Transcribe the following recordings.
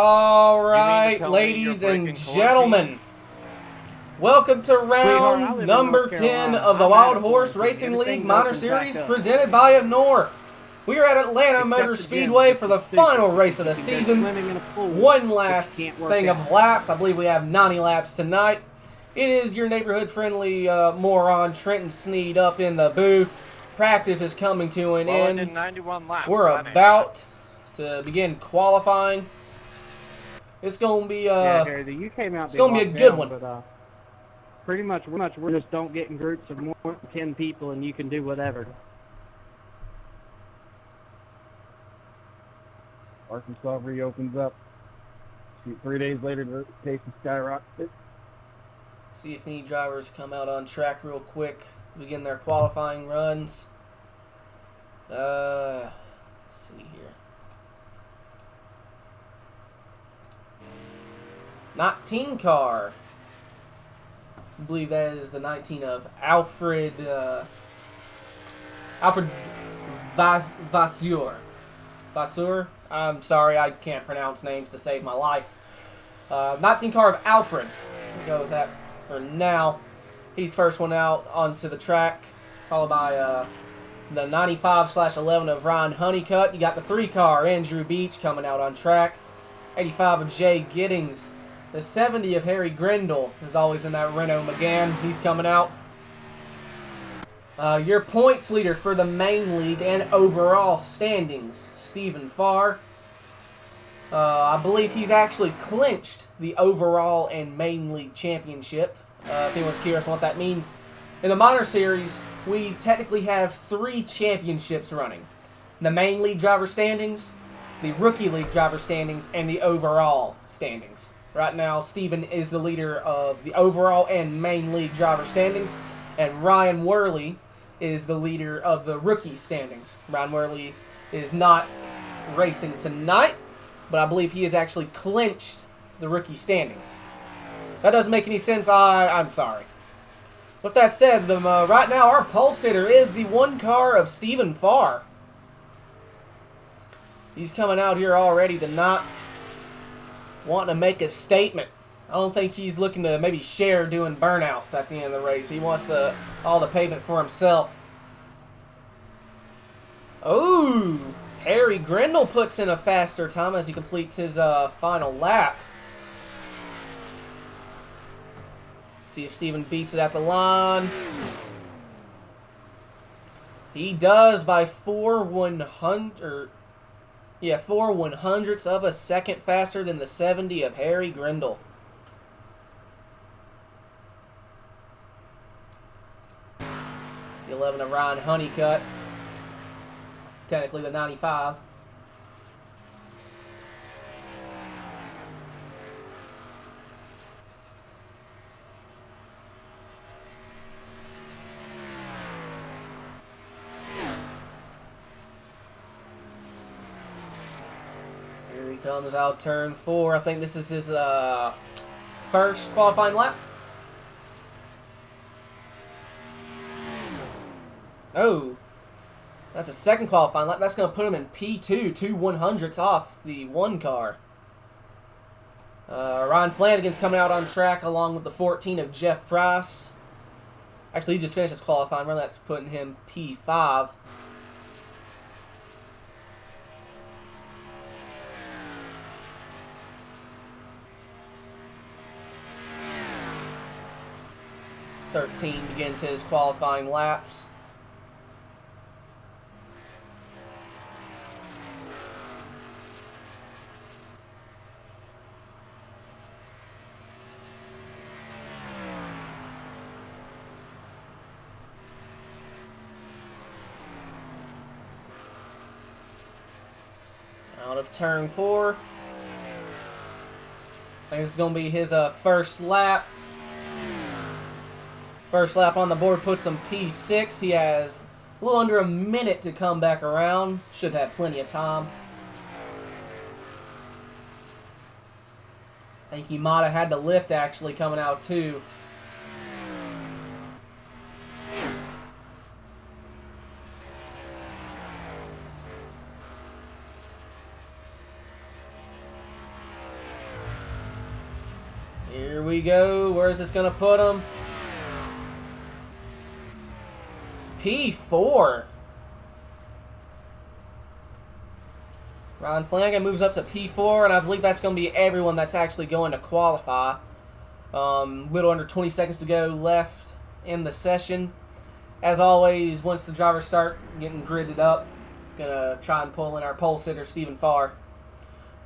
All right, ladies and gentlemen, welcome to round number 10 of the Wild Horse Racing League Minor Series presented by Ignore. We are at Atlanta Motor Speedway for the final race of the season. One last thing of laps. I believe we have 90 laps tonight. It is your neighborhood-friendly moron Trenton Sneed up in the booth. Practice is coming to an end. We're about to begin qualifying. It's gonna be you came out. It's gonna be a good one. But, pretty much, we're just don't get in groups of more than 10 people, and you can do whatever. Arkansas reopens up. 3 days later, the pace skyrockets. See if any drivers come out on track real quick. Begin their qualifying runs. Let's see here. 19 car. I believe that is the 19 of Alfred Vasseur. I'm sorry, I can't pronounce names to save my life. 19 car of Alfred. We'll go with that for now. He's first one out onto the track, followed by the 95/11 of Ryan Honeycutt. You got the 3 car, Andrew Beach, coming out on track. 85 of Jay Giddings. The 70 of Harry Grindle is always in that Renault Megane. He's coming out. Your points leader for the main league and overall standings, Stephen Farr. I believe he's actually clinched the overall and main league championship. If anyone's curious on what that means. In the minor series, we technically have 3 championships running. The main league driver standings, the rookie league driver standings, and the overall standings. Right now, Steven is the leader of the overall and main league driver standings, and Ryan Worley is the leader of the rookie standings. Ryan Worley is not racing tonight, but I believe he has actually clinched the rookie standings. That doesn't make any sense. I'm sorry. With that said, right now our pole sitter is the 1 car of Stephen Farr. He's coming out here already tonight, wanting to make a statement. I don't think he's looking to maybe share doing burnouts at the end of the race. He wants all the pavement for himself. Oh, Harry Grindle puts in a faster time as he completes his final lap. See if Steven beats it at the line. He does by 4 100ths of a second faster than the 70 of Harry Grindle. The 11 of Ryan Honeycutt. Technically the 95. Here he comes out turn 4. I think this is his first qualifying lap. Oh, that's a second qualifying lap. That's going to put him in P2, 2 100ths off the 1 car. Ryan Flanagan's coming out on track along with the 14 of Jeff Price. Actually, he just finished his qualifying run. That's putting him P5. '13 begins his qualifying laps. Out of turn 4. I think this is going to be his first lap. First lap on the board puts him P6. He has a little under a minute to come back around. Should have plenty of time. I think he might have had to lift actually coming out too. Here we go. Where is this going to put him? P4. Ryan Flanagan moves up to P4, and I believe that's going to be everyone that's actually going to qualify. Little under 20 seconds to go left in the session. As always, once the drivers start getting gridded up, going to try and pull in our pole sitter, Stephen Farr,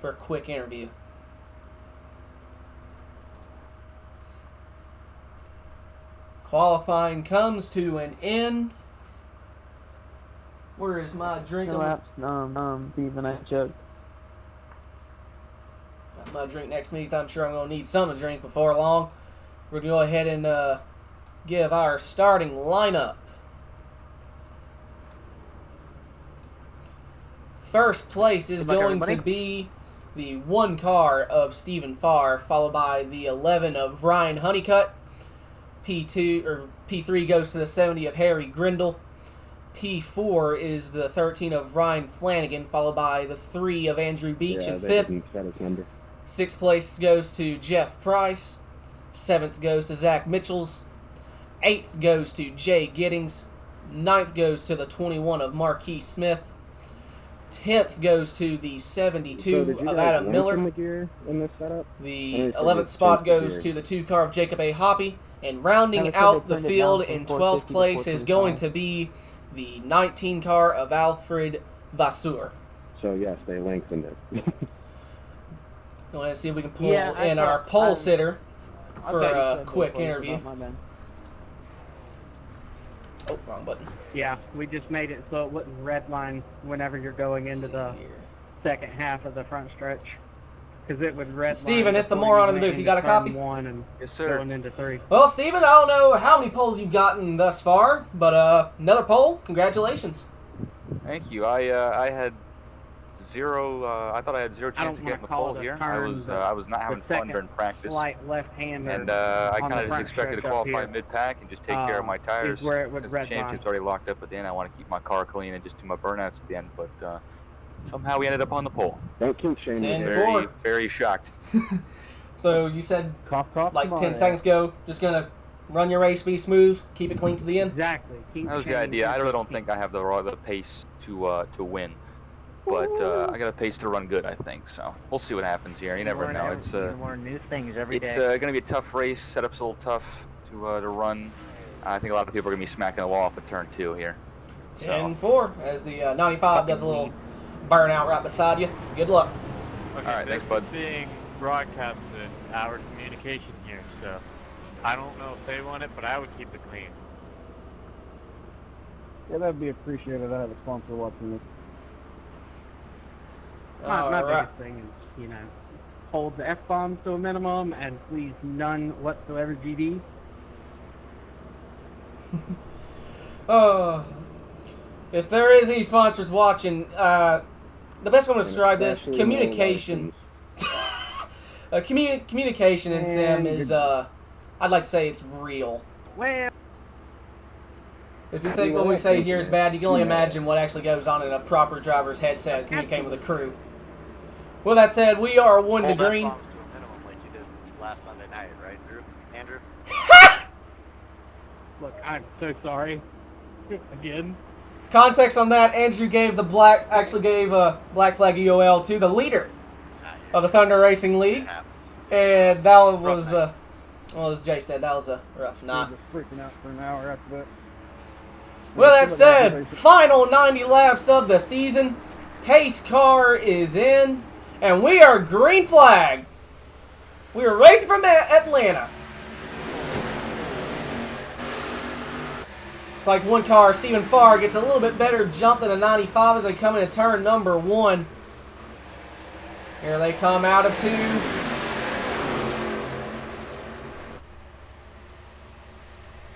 for a quick interview. Qualifying comes to an end. Where is my drink? Steven, I joke. Got my drink next to me, so I'm sure I'm going to need something to drink before long. We're going to go ahead and give our starting lineup. First place is going to be the 1 car of Stephen Farr, followed by the 11 of Ryan Honeycutt. P3 goes to the 70 of Harry Grindle. P4 is the 13 of Ryan Flanagan, followed by the 3 of Andrew Beach in 5th. 6th place goes to Jeff Price. 7th goes to Zach Mitchells. 8th goes to Jay Giddings. 9th goes to the 21 of Marquis Smith. 10th goes to the 72 of Adam Miller. The 11th spot goes to the 2 car of Jacob A. Hoppy. And rounding out the field in 12th place is going to be the 19 car of Alfred Vasseur. So yes, they lengthened it. Go ahead and see if we can pull in our pole sitter for a quick interview. Oh, wrong button. Yeah, we just made it so it wouldn't redline whenever you're going into the second half of the front stretch. Because it would redline. Steven, it's the moron in the booth. You got a copy? 1 and yes, sir. Going into 3. Well, Steven, I don't know how many polls you've gotten thus far, but another poll. Congratulations. Thank you. I had 0. I thought I had 0 chance of getting the pole here. I was not having fun during practice. Slight left-hander. And I kind of just expected to qualify mid-pack and just take care of my tires. Where it would Since the championship's already locked up at the end, I want to keep my car clean and just do my burnouts at the end. But somehow we ended up on the pole. Don't keep shaming. Very, very shocked. So you said cough, like 10 seconds ago, just going to run your race, be smooth, keep it clean to the end? Exactly. That was the idea. I really don't think I have the pace to win. But I got a pace to run good, I think. So we'll see what happens here. You never know. It's new things every day. It's going to be a tough race. Setup's a little tough to run. I think a lot of people are going to be smacking the wall off at turn 2 here. 10-4 as the 95 does a little burnout right beside you. Good luck. Okay, all right, thanks, bud. Being broadcasted our communication here, so I don't know if they want it, but I would keep it clean. Yeah, that'd be appreciated. I have a sponsor watching this. All My right. biggest thing is, hold the F-bombs to a minimum and please none whatsoever GD. If there is any sponsors watching, the best way to describe this, communication. Communication in Sim is, I'd like to say it's real. Well, If you think what we say here is bad, you can only imagine what actually goes on in a proper driver's headset communicating with a crew. With that said, we are 1 to green. Hold F-bombs to a minimum like you did last Sunday night, right, Andrew? look, I'm so sorry. Again. Context on that, Andrew gave Black Flag EOL to the leader of the Thunder Racing League. And that was, well, as Jay said, that was a rough night. Freaking out for an hour after that. With that said, final 90 laps of the season. Pace car is in, and we are green flag. We are racing from Atlanta. It's like 1 car, Stephen Farr, gets a little bit better jump than a 95 as they come into turn number 1. Here they come out of 2.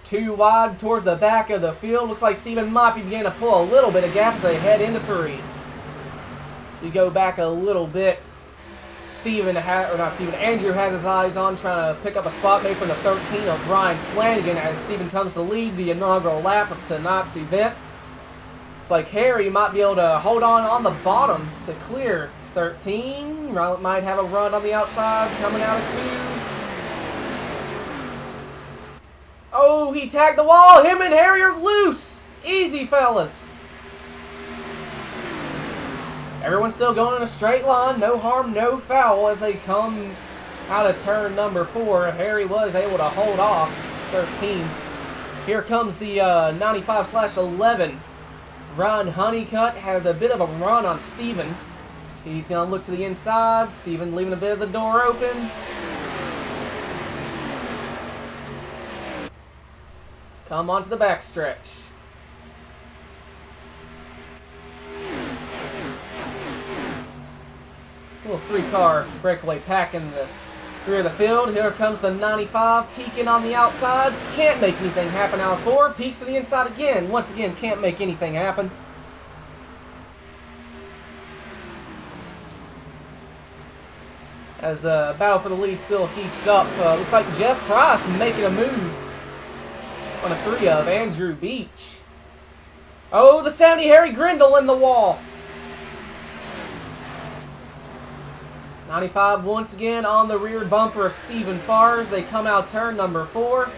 Too wide towards the back of the field. Looks like Stephen might be beginning to pull a little bit of gap as they head into 3. As we go back a little bit, Andrew has his eyes on trying to pick up a spot made from the 13 of Ryan Flanagan as Stephen comes to lead the inaugural lap of tonight's event. Looks like Harry might be able to hold on the bottom to clear 13. Might have a run on the outside coming out of 2. Oh, he tagged the wall. Him and Harry are loose. Easy, fellas. Everyone's still going in a straight line. No harm, no foul as they come out of turn number 4. Harry was able to hold off 13. Here comes the 95/11. Ryan Honeycutt has a bit of a run on Steven. He's going to look to the inside. Steven leaving a bit of the door open. Come onto the backstretch. Little 3-car breakaway pack in the rear of the field. Here comes the 95, peeking on the outside. Can't make anything happen out of 4. Peeks to the inside again. Once again, can't make anything happen. As the battle for the lead still heats up. Looks like Jeff Price making a move on a 3 of Andrew Beach. Oh, the 70 Harry Grindle in the wall. 95 once again on the rear bumper of Stephen Farr as they come out turn number 4.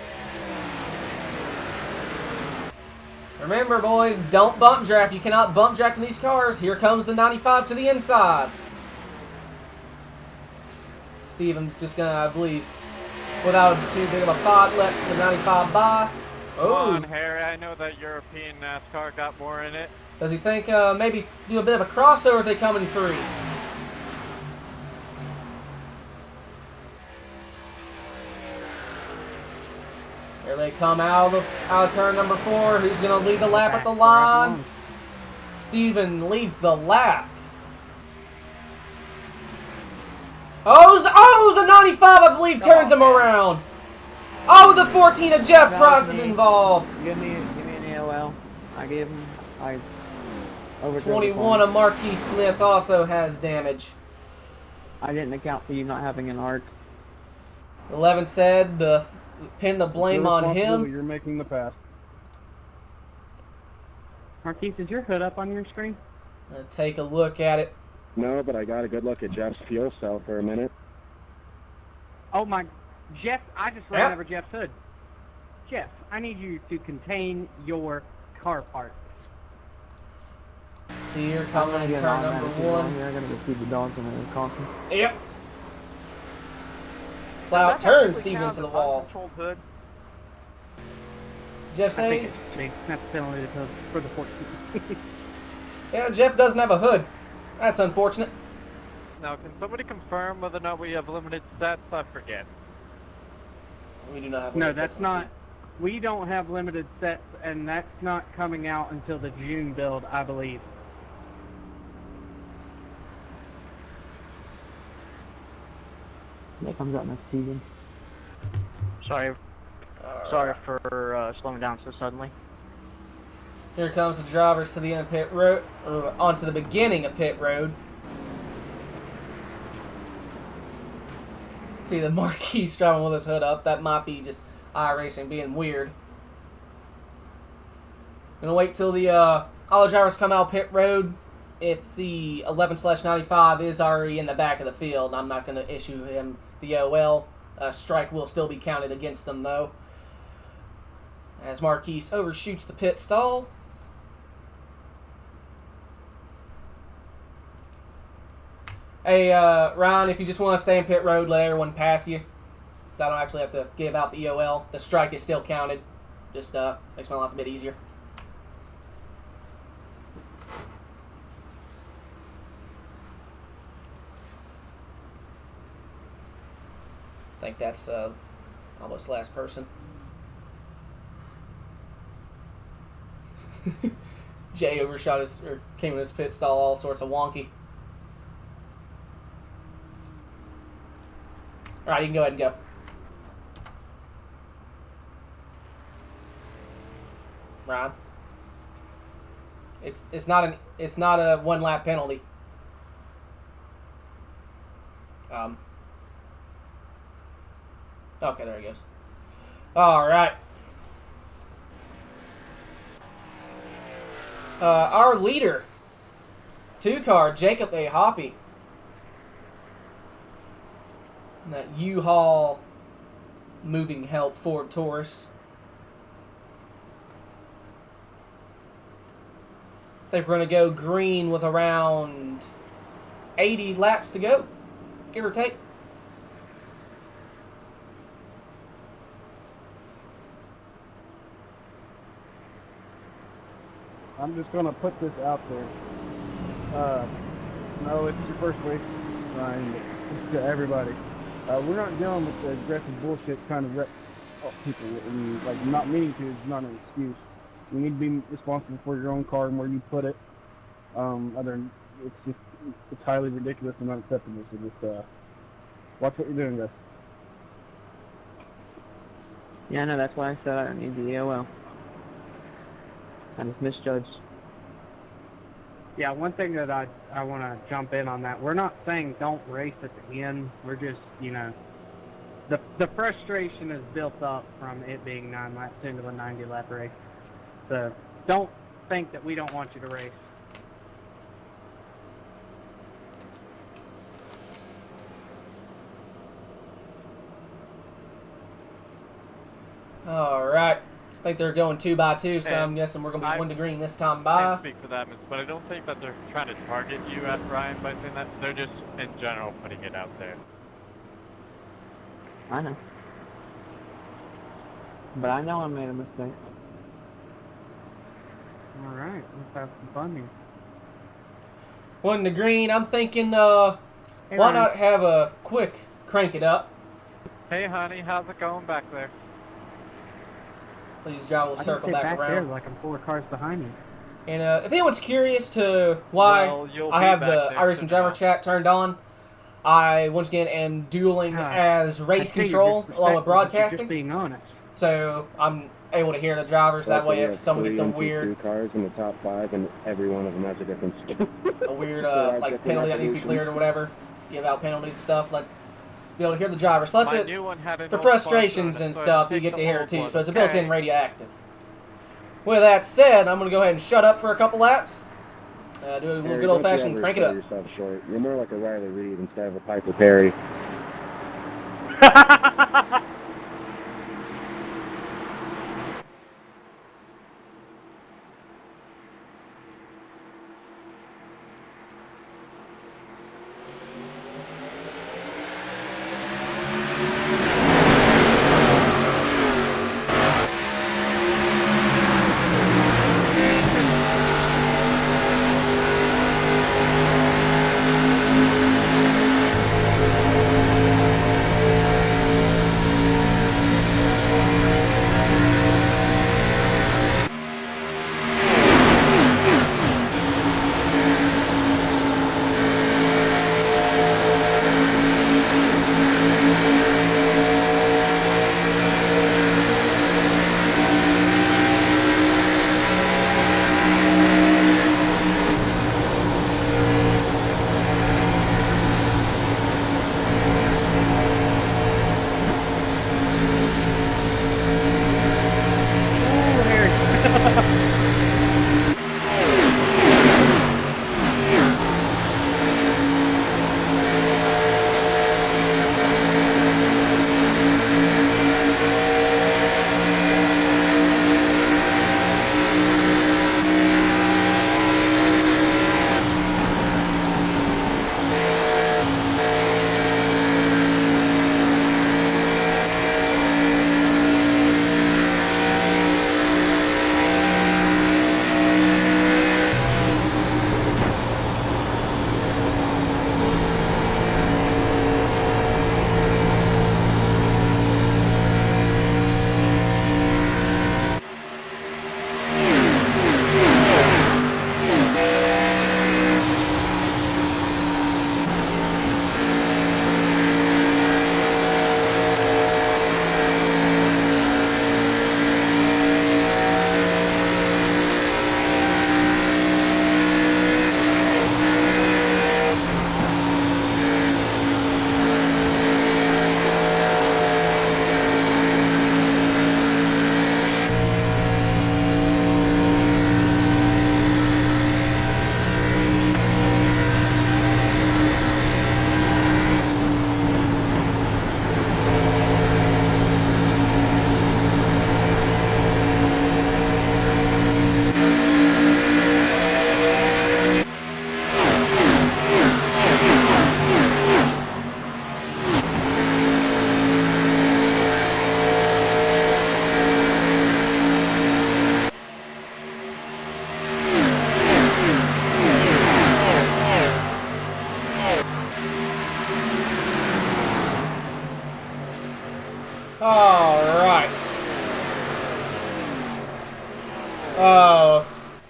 Remember, boys, don't bump draft. You cannot bump draft in these cars. Here comes the 95 to the inside. Stephen's just going to, I believe, without too big of a fight, let the 95 by. Come on, Harry. I know that European NASCAR got more in it. Does he think maybe do a bit of a crossover as they come in 3? Here they come out of turn number 4. Who's going to lead the lap at the line? Steven leads the lap. Oh, the 95, I believe, turns him around. Oh, the 14 of Jeff Price is involved. Give me an AOL. I gave him. I over 21 of Marquis Smith also has damage. I didn't account for you not having an arc. 11 said pin the blame on him. You're making the pass. Marquise, is your hood up on your screen? Take a look at it. No, but I got a good look at Jeff's fuel cell for a minute. Oh my, Jeff! I just ran over Jeff's hood. Jeff, I need you to contain your car parts. See, you're coming in turn number 1. I'm gonna go feed the dogs in the coffee. Yep. Flat out turn Steven to the wall. Hood? Jeff I say? think it's me. That's the penalty for the 14. Yeah, Jeff doesn't have a hood. That's unfortunate. Now, can somebody confirm whether or not we have limited sets? I forget. We do not have. No, that's not. We don't have limited sets, and that's not coming out until the June build, I believe. That comes out next season. Sorry for slowing down so suddenly. Here comes the drivers to the end of pit road, or onto the beginning of pit road. See the Marquis driving with his hood up. That might be just iRacing being weird. Gonna wait till the all the drivers come out pit road. If the 11/95 is already in the back of the field, I'm not gonna issue him the OL. Strike will still be counted against them though. As Marquis overshoots the pit stall. Hey, Ryan, if you just want to stay in pit road, let everyone pass you. I don't actually have to give out the EOL. The strike is still counted. Just makes my life a bit easier. I think that's almost last person. Jay overshot came in his pit stall all sorts of wonky. All right, you can go ahead and go. Ryan, it's not a 1 lap penalty. Okay, there he goes. All right. Our leader, 2-car, Jacob A. Hoppy. That U-Haul moving help Ford Taurus. I think we're going to go green with around 80 laps to go, give or take. I'm just gonna put this out there. No, it's your first race, Ryan. It's to everybody. We're not dealing with the aggressive bullshit kind of people, and like not meaning to is not an excuse. You need to be responsible for your own car and where you put it. It's highly ridiculous and unacceptable. So just watch what you're doing, guys. Yeah, I know. That's why I said I don't need the EOL. I just misjudged. Yeah, one thing that I want to jump in on that. We're not saying don't race at the end. We're just, the frustration is built up from it being 9 laps into a 90-lap race. So don't think that we don't want you to race. All right. I think they're going 2 by 2, so I'm And guessing we're going to be 1 to green this time I by. can't speak for that, but I don't think that they're trying to target you at Ryan by saying that. They're just, in general, putting it out there. I know. But I know I made a mistake. All right, let's have some fun here. 1 to green. I'm thinking, why not have a quick crank it up? Hey, honey, how's it going back there? Please drive will circle back there around. like I'm 4 cars behind you. And if anyone's curious to why Well, you'll I be have back the there iRacing soon driver enough. chat turned on, I once again am dueling as race control along with broadcasting. Just being honest. So I'm able to hear the drivers. That way, if someone gets a weird, 2 cars in the top 5, and every one of them has a different skin. like penalty that needs to be cleared or whatever, give out penalties and stuff, like be able to hear the drivers. Plus, My it new one had an for old frustrations bumper in and it, so stuff, I you picked get to the hear it old too. one. So it's a built-in Okay. radio active. With that said, I'm gonna go ahead and shut up for a couple laps. Do a little Harry, good don't old-fashioned you ever crank it sell up. yourself short. You're more like a Riley Reid instead of a Piper Perry. Alright.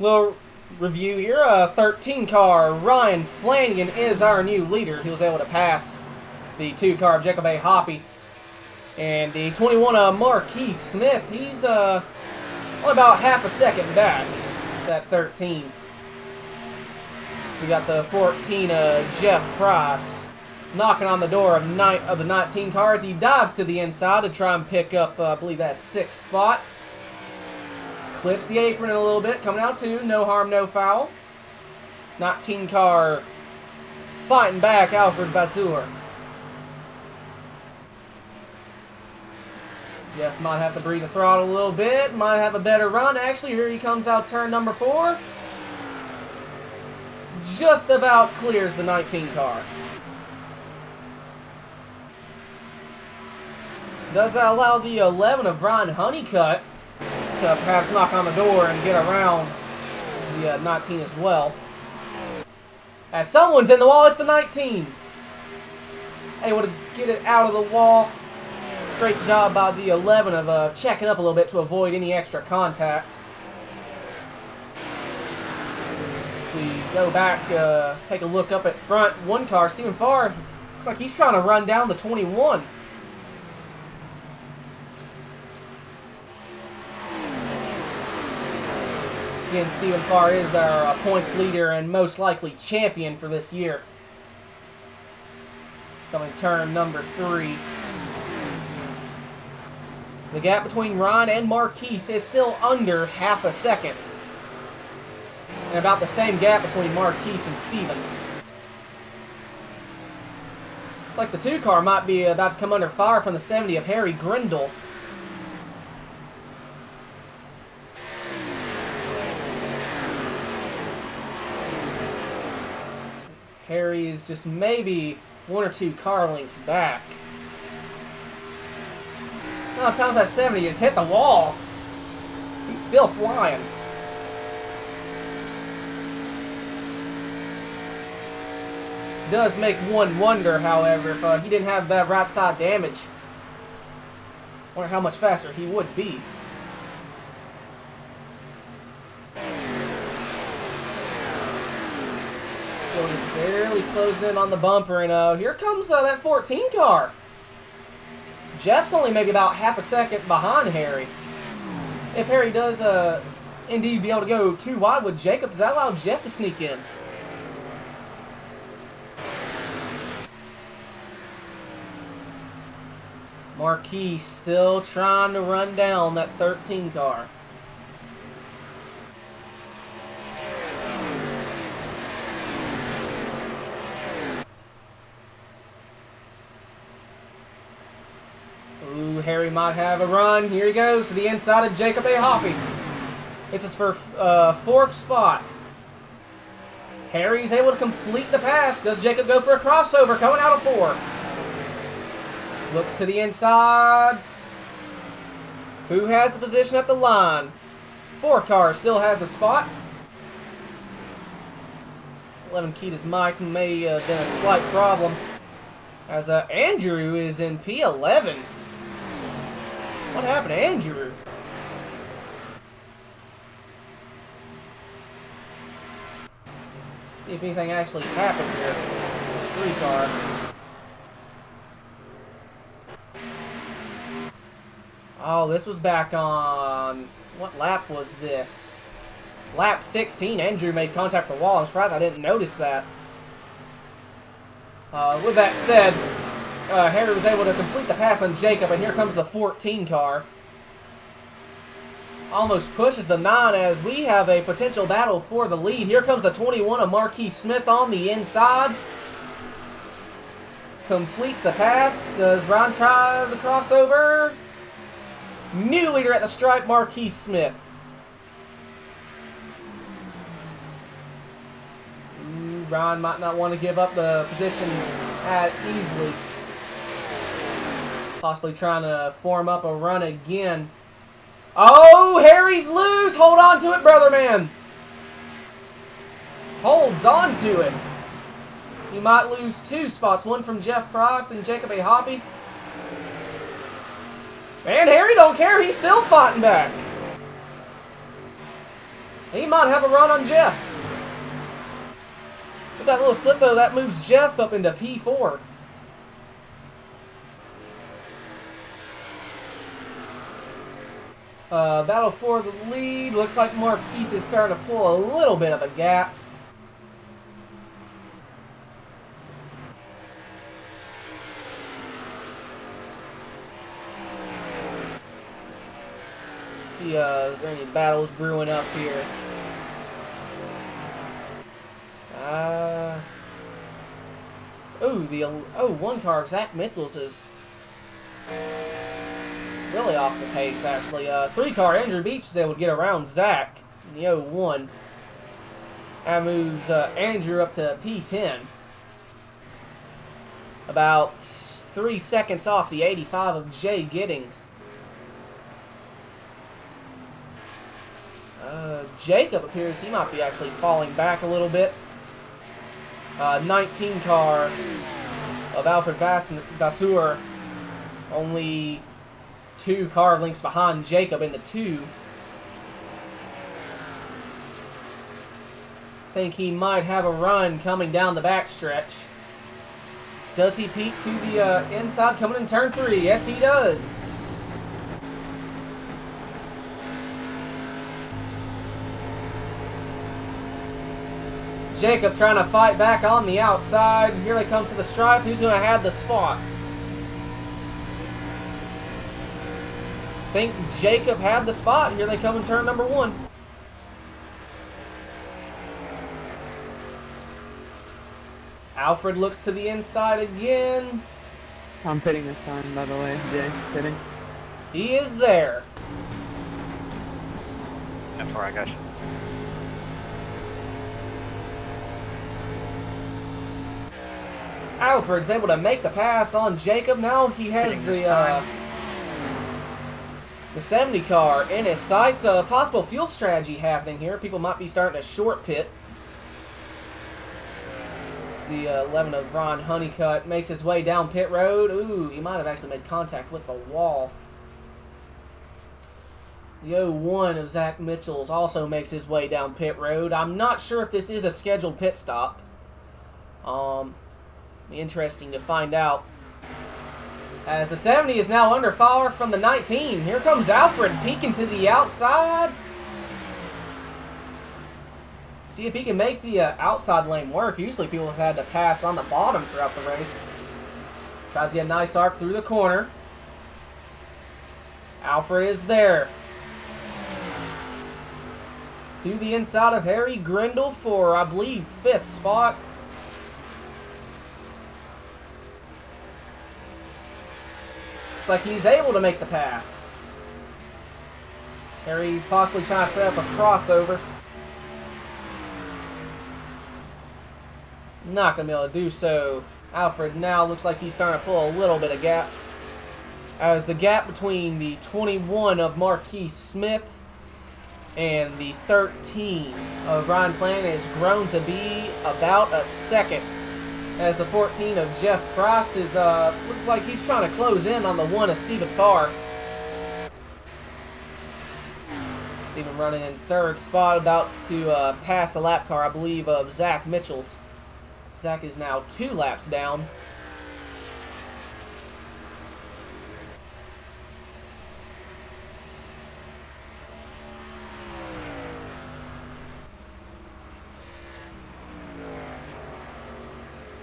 Little review here. 13 car Ryan Flanagan is our new leader. He was able to pass the 2 car of Jacob A. Hoppy. And the 21 Marquis Smith, he's only about half a second back. That 13. So we got the 14 Jeff Price knocking on the door of the 19 cars. He dives to the inside to try and pick up, I believe that's 6th spot. Clips the apron a little bit, coming out 2, no harm, no foul. 19 car fighting back, Alfred Vasseur. Jeff might have to breathe the throttle a little bit, might have a better run. Actually, here he comes out turn number 4. Just about clears the 19 car. Does that allow the 11 of Ryan Honeycutt to perhaps knock on the door and get around the 19 as well. As someone's in the wall, it's the 19. Able to get it out of the wall. Great job by the 11 of checking up a little bit to avoid any extra contact. As we go back, take a look up at front. 1 car, Stephen Farr, looks like he's trying to run down the 21. Again, Stephen Farr is our points leader and most likely champion for this year. It's coming turn number 3. The gap between Ron and Marquise is still under half a second. And about the same gap between Marquise and Stephen. Looks like the 2 car might be about to come under fire from the 70 of Harry Grindle. Harry is just maybe 1 or 2 car lengths back. No, times that 70 has hit the wall. He's still flying. Does make one wonder, however, if he didn't have that right side damage. Wonder how much faster he would be. Still just barely closing in on the bumper, and here comes that 14 car. Jeff's only maybe about half a second behind Harry. If Harry does indeed be able to go too wide with Jacob, does that allow Jeff to sneak in? Marquis still trying to run down that 13 car. Ooh, Harry might have a run. Here he goes to the inside of Jacob A. Hoppy. This is for 4th spot. Harry's able to complete the pass. Does Jacob go for a crossover coming out of 4? Looks to the inside. Who has the position at the line? 4 car still has the spot. 11 Keita's mic may have been a slight problem. As Andrew is in P11. What happened to Andrew? See if anything actually happened here. 3 car. Oh, this was back on... What lap was this? Lap 16. Andrew made contact with the wall. I'm surprised I didn't notice that. With that said, Harry was able to complete the pass on Jacob, and here comes the 14 car. Almost pushes the 9 as we have a potential battle for the lead. Here comes the 21 of Marquis Smith on the inside. Completes the pass. Does Ron try the crossover? New leader at the stripe, Marquis Smith. Ron might not want to give up the position easily. Possibly trying to form up a run again. Oh, Harry's loose. Hold on to it, brother man. Holds on to it. He might lose 2 spots. One from Jeff Price and Jacob A. Hoppy. And Harry don't care. He's still fighting back. He might have a run on Jeff. With that little slip, though, that moves Jeff up into P4. Battle for the lead. Looks like Marquise is starting to pull a little bit of a gap. See, is there any battles brewing up here? One car, Zach Michels is really off the pace, actually. 3-car, Andrew Beach is able to get around Zach in the 01. That moves Andrew up to P10. About 3 seconds off the 85 of Jay Giddings. Jacob appears he might be actually falling back a little bit. 19-car of Alfred Vasseur, only 2 car lengths behind Jacob in the 2. Think he might have a run coming down the backstretch. Does he peek to the inside coming in turn 3? Yes, he does. Jacob trying to fight back on the outside. Here they come to the stripe. Who's going to have the spot? Think Jacob had the spot. Here they come in turn number 1. Alfred looks to the inside again. I'm pitting this time, by the way. Jay, pitting. He is there. That's where I got you. Alfred's able to make the pass on Jacob. Now he has the 70 car in his sights. A possible fuel strategy happening here. People might be starting to short pit. The 11 of Ron Honeycutt makes his way down pit road. Ooh, he might have actually made contact with the wall. The 01 of Zach Mitchell's also makes his way down pit road. I'm not sure if this is a scheduled pit stop. Be interesting to find out. As the 70 is now under fire from the 19. Here comes Alfred peeking to the outside. See if he can make the outside lane work. Usually people have had to pass on the bottom throughout the race. Tries to get a nice arc through the corner. Alfred is there. To the inside of Harry Grindle for, I believe, 5th spot. Looks like he's able to make the pass. Harry possibly trying to set up a crossover. Not going to be able to do so. Alfred now looks like he's starting to pull a little bit of gap. As the gap between the 21 of Marquise Smith and the 13 of Ryan Plant has grown to be about a second. As the 14 of Jeff Frost is, looks like he's trying to close in on the 1 of Stephen Farr. Stephen running in 3rd spot, about to pass the lap car, I believe, of Zach Mitchell's. Zach is now 2 laps down.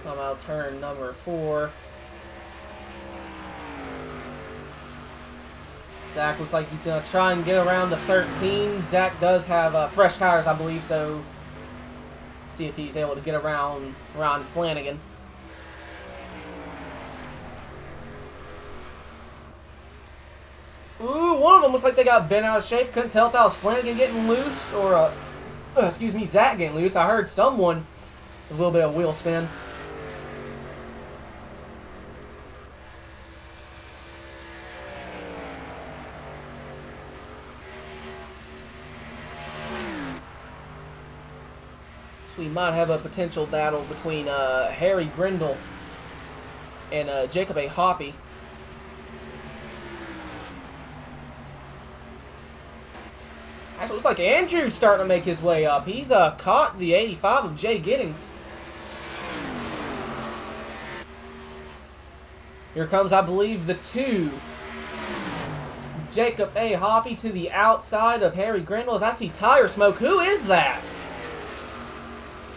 Come out turn number 4. Zach looks like he's going to try and get around the 13. Zach does have fresh tires, I believe, so see if he's able to get around Ron Flanagan. Ooh, one of them looks like they got bent out of shape. Couldn't tell if that was Flanagan getting loose or, excuse me, Zach getting loose. I heard someone a little bit of wheel spin. We might have a potential battle between Harry Grindle and Jacob A. Hoppy. Actually, looks like Andrew's starting to make his way up. He's caught the 85 of Jay Giddings. Here comes, I believe, the 2. Jacob A. Hoppy to the outside of Harry Grindles. I see tire smoke. Who is that?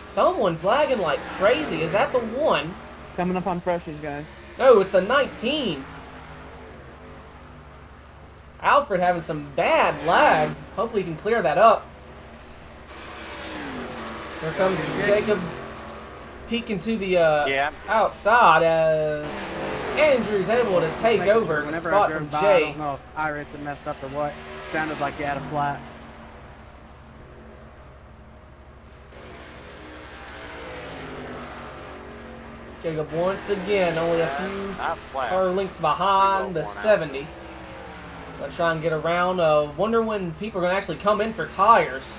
Someone's lagging like crazy. Is that the 1? Coming up on freshies, guys. No, it's the 19. Alfred having some bad lag. Hopefully he can clear that up. Here comes Jacob peeking to the outside as Andrew's able to take over the Whenever spot I from drove by, I Jay. don't know if Iris had messed up or what. Sounded like you had a flat. Jacob once again only a few Not flat. car lengths behind the 70. Gonna try and get around. Wonder when people are gonna actually come in for tires.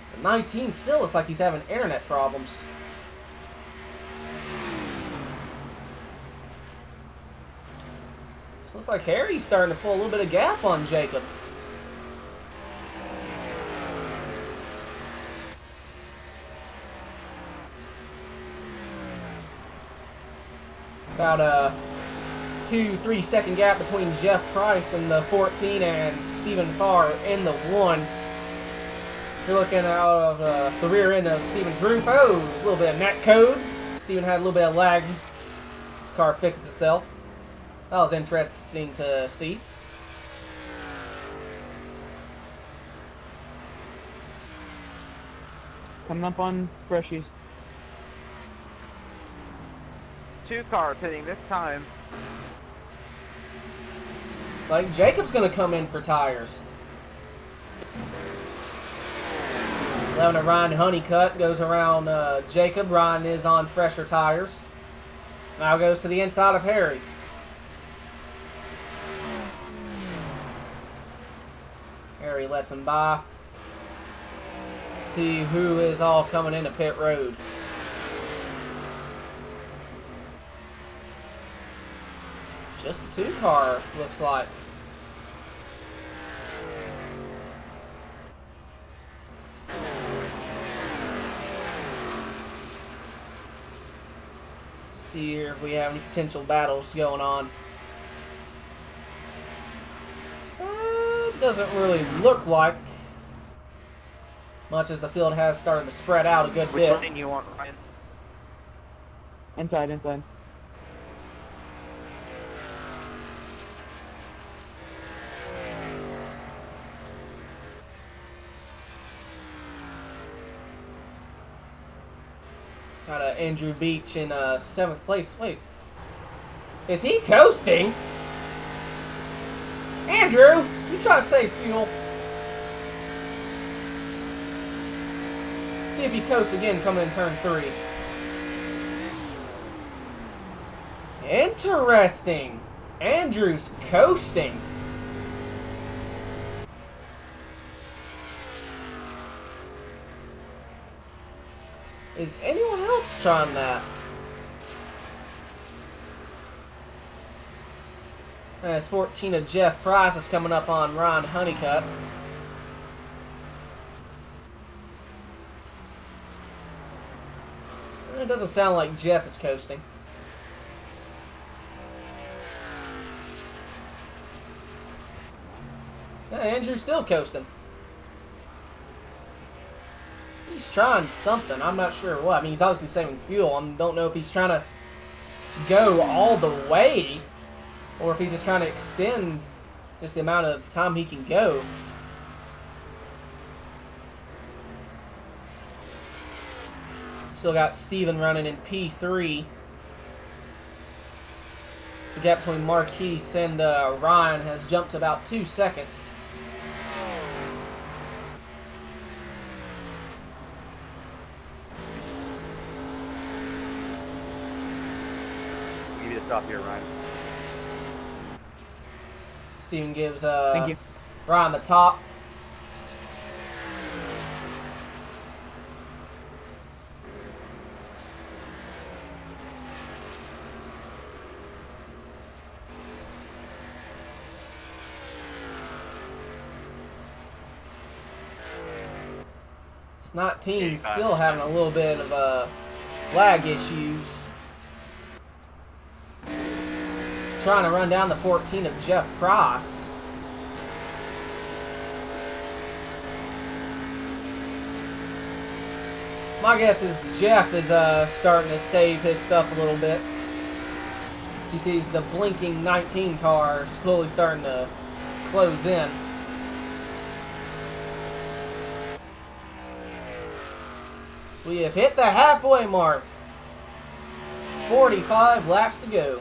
So 19 still looks like he's having internet problems. So looks like Harry's starting to pull a little bit of gap on Jacob. About a 2-3 second gap between Jeff Price in the 14 and Stephen Farr in the 1. You're looking out of the rear end of Stephen's roof. Oh, there's a little bit of net code. Stephen had a little bit of lag. His car fixes itself. That was interesting to see. Coming up on freshies. 2 cars hitting this time. It's like Jacob's going to come in for tires. 11 of Ryan Honeycutt goes around Jacob. Ryan is on fresher tires. Now goes to the inside of Harry. Harry lets him by. See who is all coming into pit road. Just the 2 car, looks like. See here if we have any potential battles going on. Doesn't really look like much, as the field has started to spread out a good Which bit. lane you want, Ryan? Inside. Got Andrew Beach in 7th place. Wait, is he coasting? Andrew, you try to save fuel. See if he coasts again coming in turn 3. Interesting. Andrew's coasting. Is anyone else trying that? As 14 of Jeff Price is coming up on Ryan Honeycutt. It doesn't sound like Jeff is coasting. Yeah, Andrew's still coasting. He's trying something. I'm not sure what. I mean, he's obviously saving fuel. I don't know if he's trying to go all the way or if he's just trying to extend just the amount of time he can go. Still got Steven running in P3. The gap between Marquise and Ryan has jumped to about 2 seconds. You need to stop here, Ryan. Steven gives Thank you. Ryan the top. 19 85. still having a little bit of lag issues. Trying to run down the 14 of Jeff Cross. My guess is Jeff is starting to save his stuff a little bit. He sees the blinking 19 car slowly starting to close in. We have hit the halfway mark. 45 laps to go.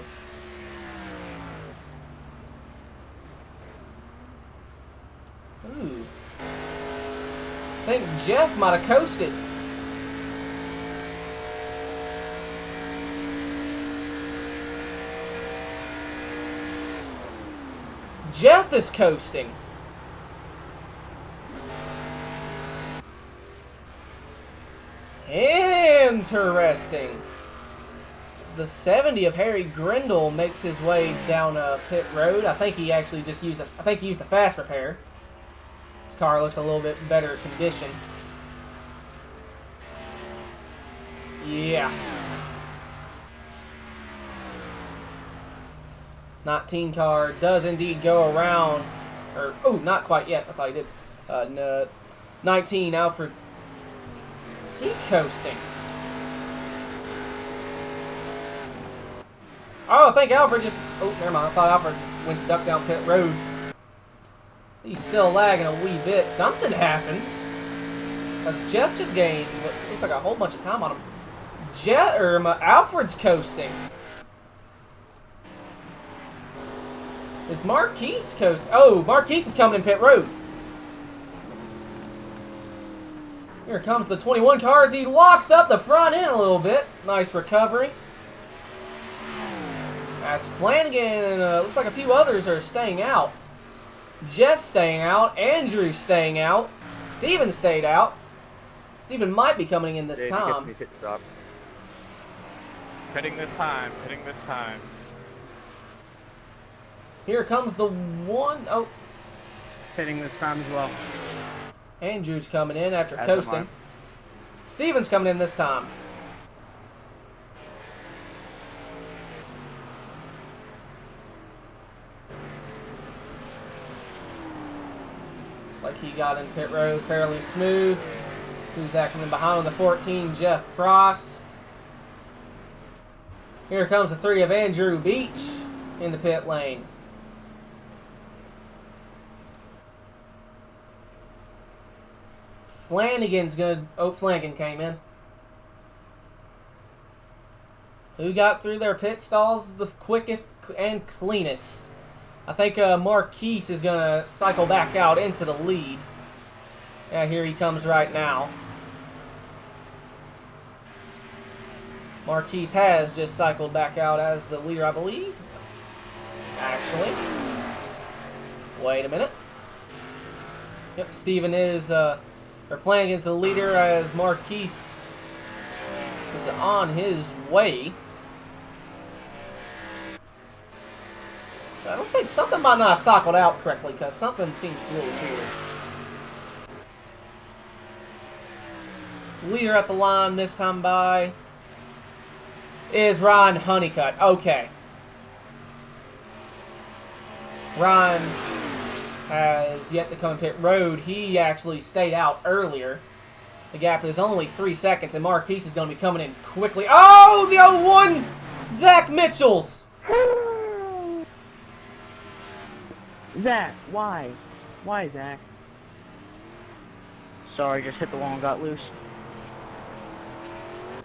Ooh. I think Jeff might have coasted. Jeff is coasting. Interesting. As the 70 of Harry Grindle makes his way down pit road. I think he actually just used a fast repair. His car looks a little bit better condition. Yeah. 19 car does indeed go around, or oh, not quite yet. I thought he did. No, 19 Alfred. Is he coasting? Oh, I think Alfred just. Oh, never mind. I thought Alfred went to duck down pit road. He's still lagging a wee bit. Something happened. Because Jeff just gained what looks like a whole bunch of time on him. Alfred's coasting. Is Marquise coast? Oh, Marquise is coming in pit road. Here comes the 21 car as he locks up the front end a little bit. Nice recovery. As Flanagan, looks like a few others are staying out. Jeff's staying out. Andrew's staying out. Steven stayed out. Steven might be coming in this time. Pitting this time. Pitting this time. Here comes the one. Oh, Pitting this time as well. Andrew's coming in after As am coasting. I. Steven's coming in this time. Looks like he got in pit road fairly smooth. Who's that coming behind on the 14? Jeff Cross. Here comes the 3 of Andrew Beach in the pit lane. Flanagan's gonna. Oh, Flanagan came in. Who got through their pit stalls the quickest and cleanest? I think Marquise is gonna cycle back out into the lead. Yeah, here he comes right now. Marquise has just cycled back out as the leader, I believe. Actually. Wait a minute. Yep, Steven is. Or Flanagan's the leader as Marquise is on his way. So I don't think something might not have cycled out correctly because something seems a little weird. Leader at the line this time by is Ryan Honeycutt. Okay. Ryan has yet to come in pit road. He actually stayed out earlier. The gap is only 3 seconds, and Marquise is going to be coming in quickly. Oh, the 0-1! Zach Mitchells! Zach, why? Why, Zach? Sorry, just hit the wall and got loose.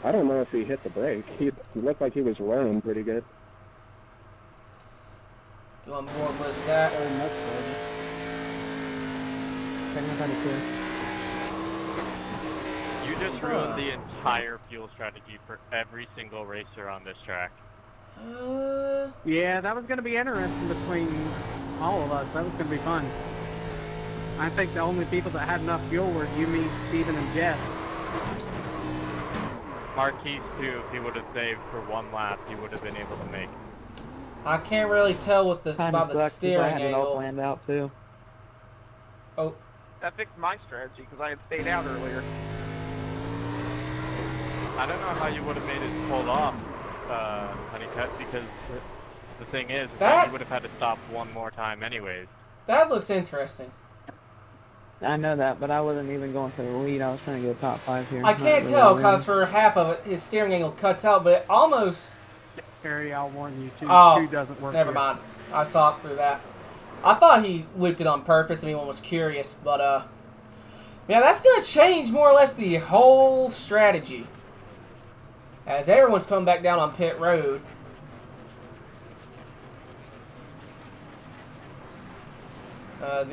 I don't know if he hit the brake. He looked like he was rolling pretty good. You on board with Zach? Oh, that's good. You just ruined the entire fuel strategy for every single racer on this track. Yeah, that was going to be interesting between all of us. That was going to be fun. I think the only people that had enough fuel were you, me, Steven, and Jeff. Marquise, too, if he would have saved for one lap, he would have been able to make. I can't really tell with the by the steering I had it all angle. planned out, too. Oh, That fixed my strategy because I had stayed out earlier. I don't know how you would have made it pulled off, Honeycutt, because the thing is, That- you would have had to stop one more time anyways. That looks interesting. I know that, but I wasn't even going for the lead. I was trying to get a top 5 here. I Not can't really tell win. because for half of it, his steering angle cuts out, but it almost... Harry, I'll warn you, Oh, two doesn't work never here. mind. I saw it through that. I thought he looped it on purpose if anyone was curious, but, yeah, that's going to change more or less the whole strategy. As everyone's coming back down on pit road. The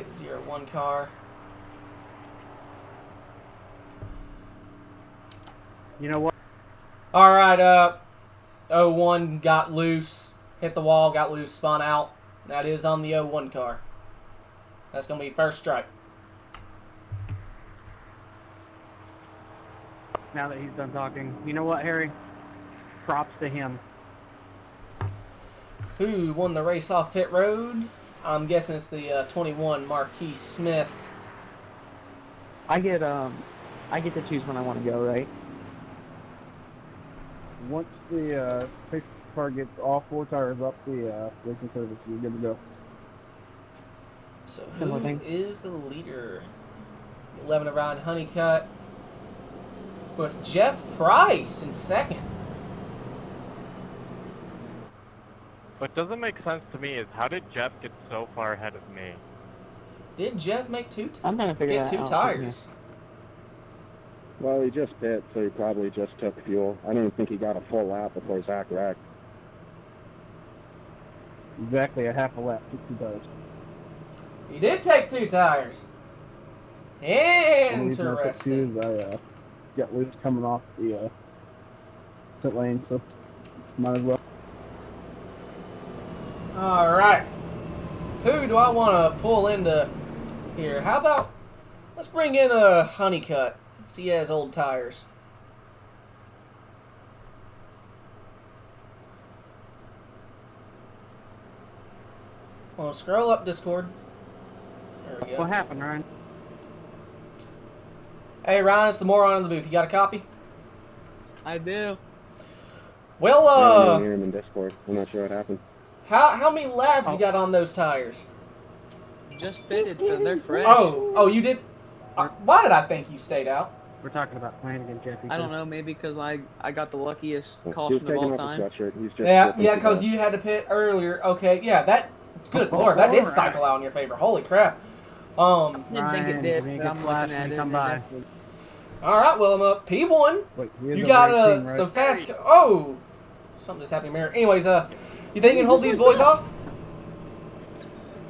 01 car. You know what? Alright, 01 got loose, hit the wall, got loose, spun out. That is on the 01 car. That's going to be first strike. Now that he's done talking, you know what, Harry? Props to him. Who won the race off pit road? I'm guessing it's the 21 Marquis Smith. I get to choose when I want to go, right? Once the safety car gets all 4 tires up the racing service, you're good to go. So Similar who thing. is the leader? 11 around Honeycutt. With Jeff Price in second. What doesn't make sense to me is how did Jeff get so far ahead of me? Did Jeff make I'm trying to figure get that two out. tires? Well, he just pit, so he probably just took fuel. I don't even think he got a full lap before Zach wrecked. Exactly a half a lap, 60 tires. He did take 2 tires. The reason I took 2 Interesting. is I got loose coming off the pit lane, so might as well. Alright. Who do I want to pull into here? How about, let's bring in a Honeycutt. See, he has old tires. Well, scroll up Discord. There we go. What happened, Ryan? Hey, Ryan, it's the moron in the booth. You got a copy? I do. Well, I didn't hear him in Discord. I'm not sure what happened. how many laps you got on those tires? Just fitted, so they're fresh. Oh, you did? Why did I think you stayed out? We're talking about Flanagan, Jeffy. I don't know, maybe because I got the luckiest He's caution of taking all off time. the sweatshirt. He's just Yeah, flipping yeah, to because the- you had to pit earlier. Okay, yeah, that. Good lord, that did cycle out in your favor. Holy crap. Didn't think Ryan, it did, give me a but good I'm flash looking when at you it. come and by. All right, well, I'm up P1. Wait, he is You over got 18, right? some fast. Oh, something just happened here. Anyways, you think you can hold these boys off?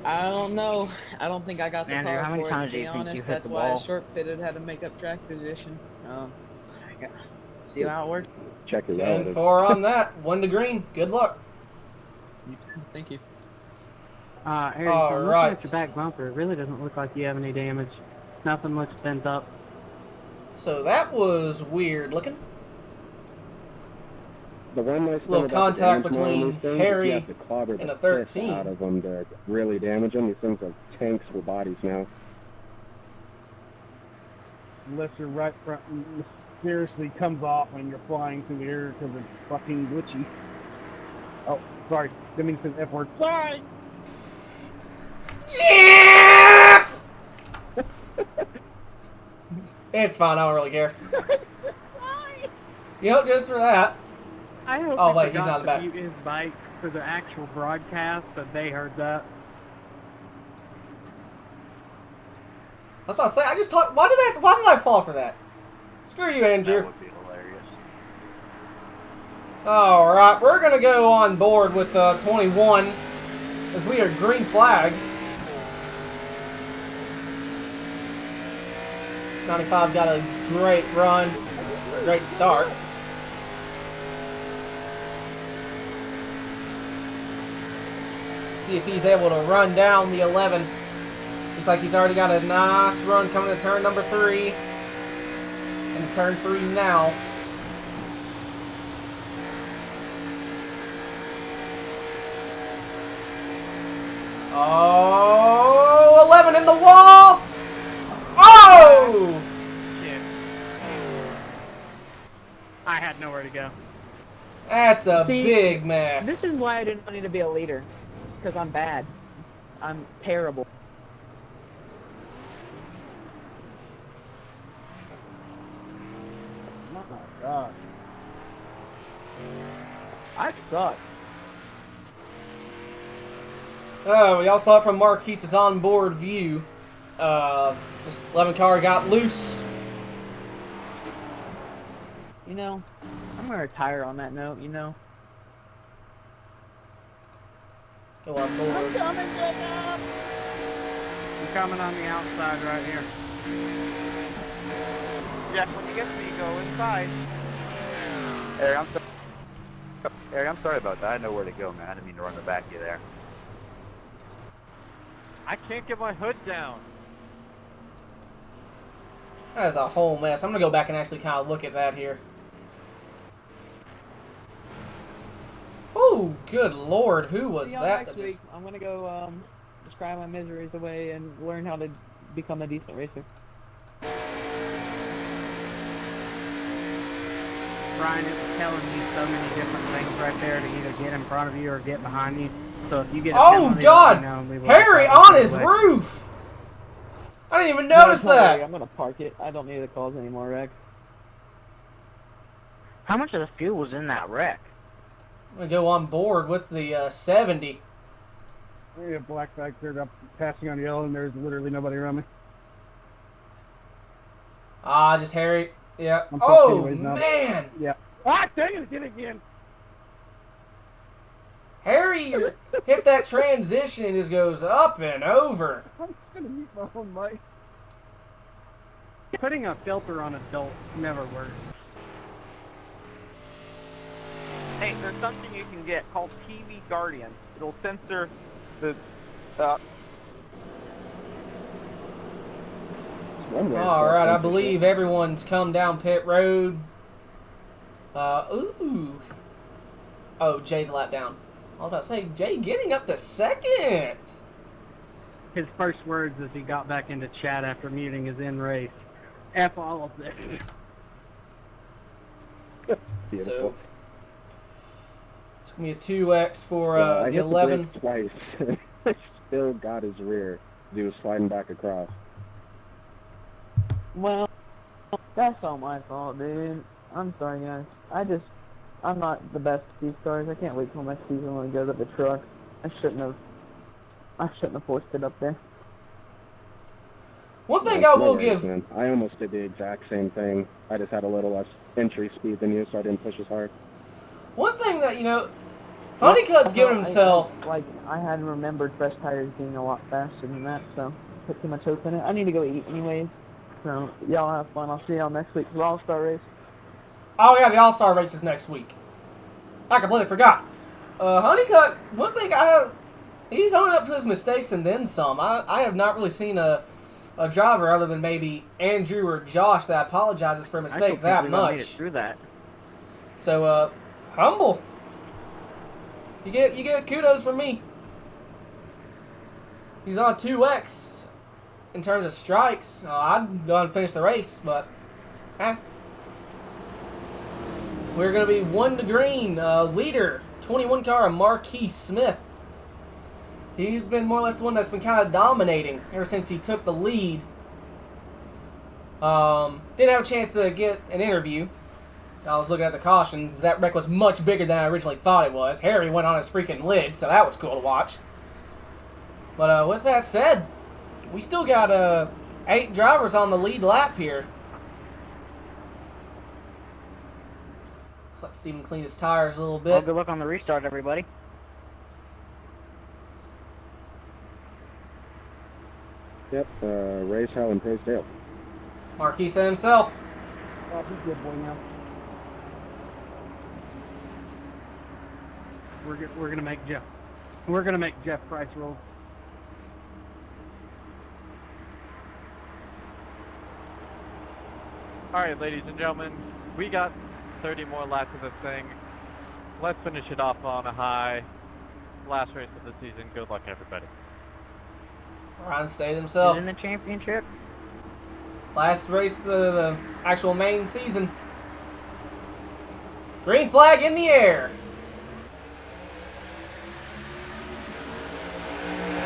I don't know. I don't think I got the Andrew, how car many for it, times to do be you think you honest. hit That's the why I ball? short pitted, had to make up track position. See how it works. Check your 10 relative. 4 on that. 1 to green. Good luck. Thank you. Harry, All I'm right. looking at your back bumper. It really doesn't look like you have any damage. Nothing looks bent up. So that was weird looking. The one nice thing Little about contact the damage mode on between these things is Harry you have to clobber and the a piss 13. out of them to really damage them. These things are tanks for bodies now. Unless your right front mysteriously comes off when you're flying through the air because it's fucking glitchy. Oh, sorry. Didn't mean to say the F word. Sorry! Jeff! It's fine. I don't really care. You know, just for that. I hope Oh, he wait, he's forgot on the back. to mute his bike for the actual broadcast, but they heard that. I was about to say. I just talked. Why did I fall for that? Screw you, Andrew. That would be hilarious. All right, we're gonna go on board with 21 as we are green flag. 95 got a great run, a great start. See if he's able to run down the 11. Looks like he's already got a nice run coming to turn number 3. And turn 3 now. Oh, 11 in the wall! Oh! Shit. I had nowhere to go. That's a See, big mess. This is why I didn't want you to be a leader. Because I'm bad. I'm terrible. Oh my god. I suck. Oh, we all saw it from Marquise's onboard view. This 11 car got loose. You know, I'm going to retire on that note, you know. Go on board. I'm coming on the outside right here. Jeff, when you get to me, go inside. Eric, I'm sorry about that. I know where to go, man. I didn't mean to run the back of you there. I can't get my hood down. That is a whole mess. I'm going to go back and actually kind of look at that here. Oh, good lord. Who was See y'all that? next week. I'm going to go just cry my miseries away and learn how to become a decent racer. Brian, it was telling me so many different things right there to either get in front of you or get behind you. So if you get a Oh, penalty, God! let me know, and we will Harry probably on take his away. roof! I didn't even No, notice don't worry, that. I'm going to park it. I don't need the calls anymore, Rex. How much of the fuel was in that wreck? I'm going to go on board with the 70. We have black back there up passing on yellow, and there's literally nobody around me. Ah, just Harry. Yeah. I'm fucked Oh, anyways now. man! Yeah. Ah, dang it, I did it again. Harry hit that transition and just goes up and over. I'm gonna mute my own mic. Putting a filter on adult never works. Hey, there's something you can get called TV Guardian. It'll censor the One way All to right, I censorship. believe everyone's come down pit road. Ooh. Oh, Jay's a lap down. I was about to say, Jay getting up to second. His first words as he got back into chat after muting his in race. F all of this. Beautiful. So, took me a 2X for I the hit 11. the brakes twice. Still got his rear. He was sliding back across. Well, that's all my fault, dude. I'm sorry, guys. I'm not the best at these cars. I can't wait till next season when it goes up the truck. I shouldn't have forced it up there. One thing Yeah, I no will worries, give. man. I almost did the exact same thing. I just had a little less entry speed than you, so I didn't push as hard. One thing that, Honeycutt's giving himself. I hadn't remembered fresh tires being a lot faster than that, so put too much hope in it. I need to go eat anyways. So y'all have fun. I'll see y'all next week for the All-Star race. Oh, yeah, the All-Star race is next week. I completely forgot. Honeycutt, one thing he's owning up to his mistakes and then some. I have not really seen a driver other than maybe Andrew or Josh that apologizes for a mistake that much. Through that. So, humble. You get kudos from me. He's on 2X in terms of strikes. I'd go and finish the race, but we're going to be 1 to green. Leader, 21 car, Marquis Smith. He's been more or less the one that's been kind of dominating ever since he took the lead. Didn't have a chance to get an interview. I was looking at the cautions. That wreck was much bigger than I originally thought it was. Harry went on his freaking lid, so that was cool to watch. But with that said, we still got 8 drivers on the lead lap here. Looks like Steven cleaned his tires a little bit. Well, good luck on the restart, everybody. Yep, race hell and praise Dale. Marquis said himself. Oh, he's good boy now. We're gonna make Jeff Price roll. Alright, ladies and gentlemen, we got 30 more laps of this thing. Let's finish it off on a high. Last race of the season. Good luck, everybody. Ryan stayed himself. In the championship. Last race of the actual main season. Green flag in the air.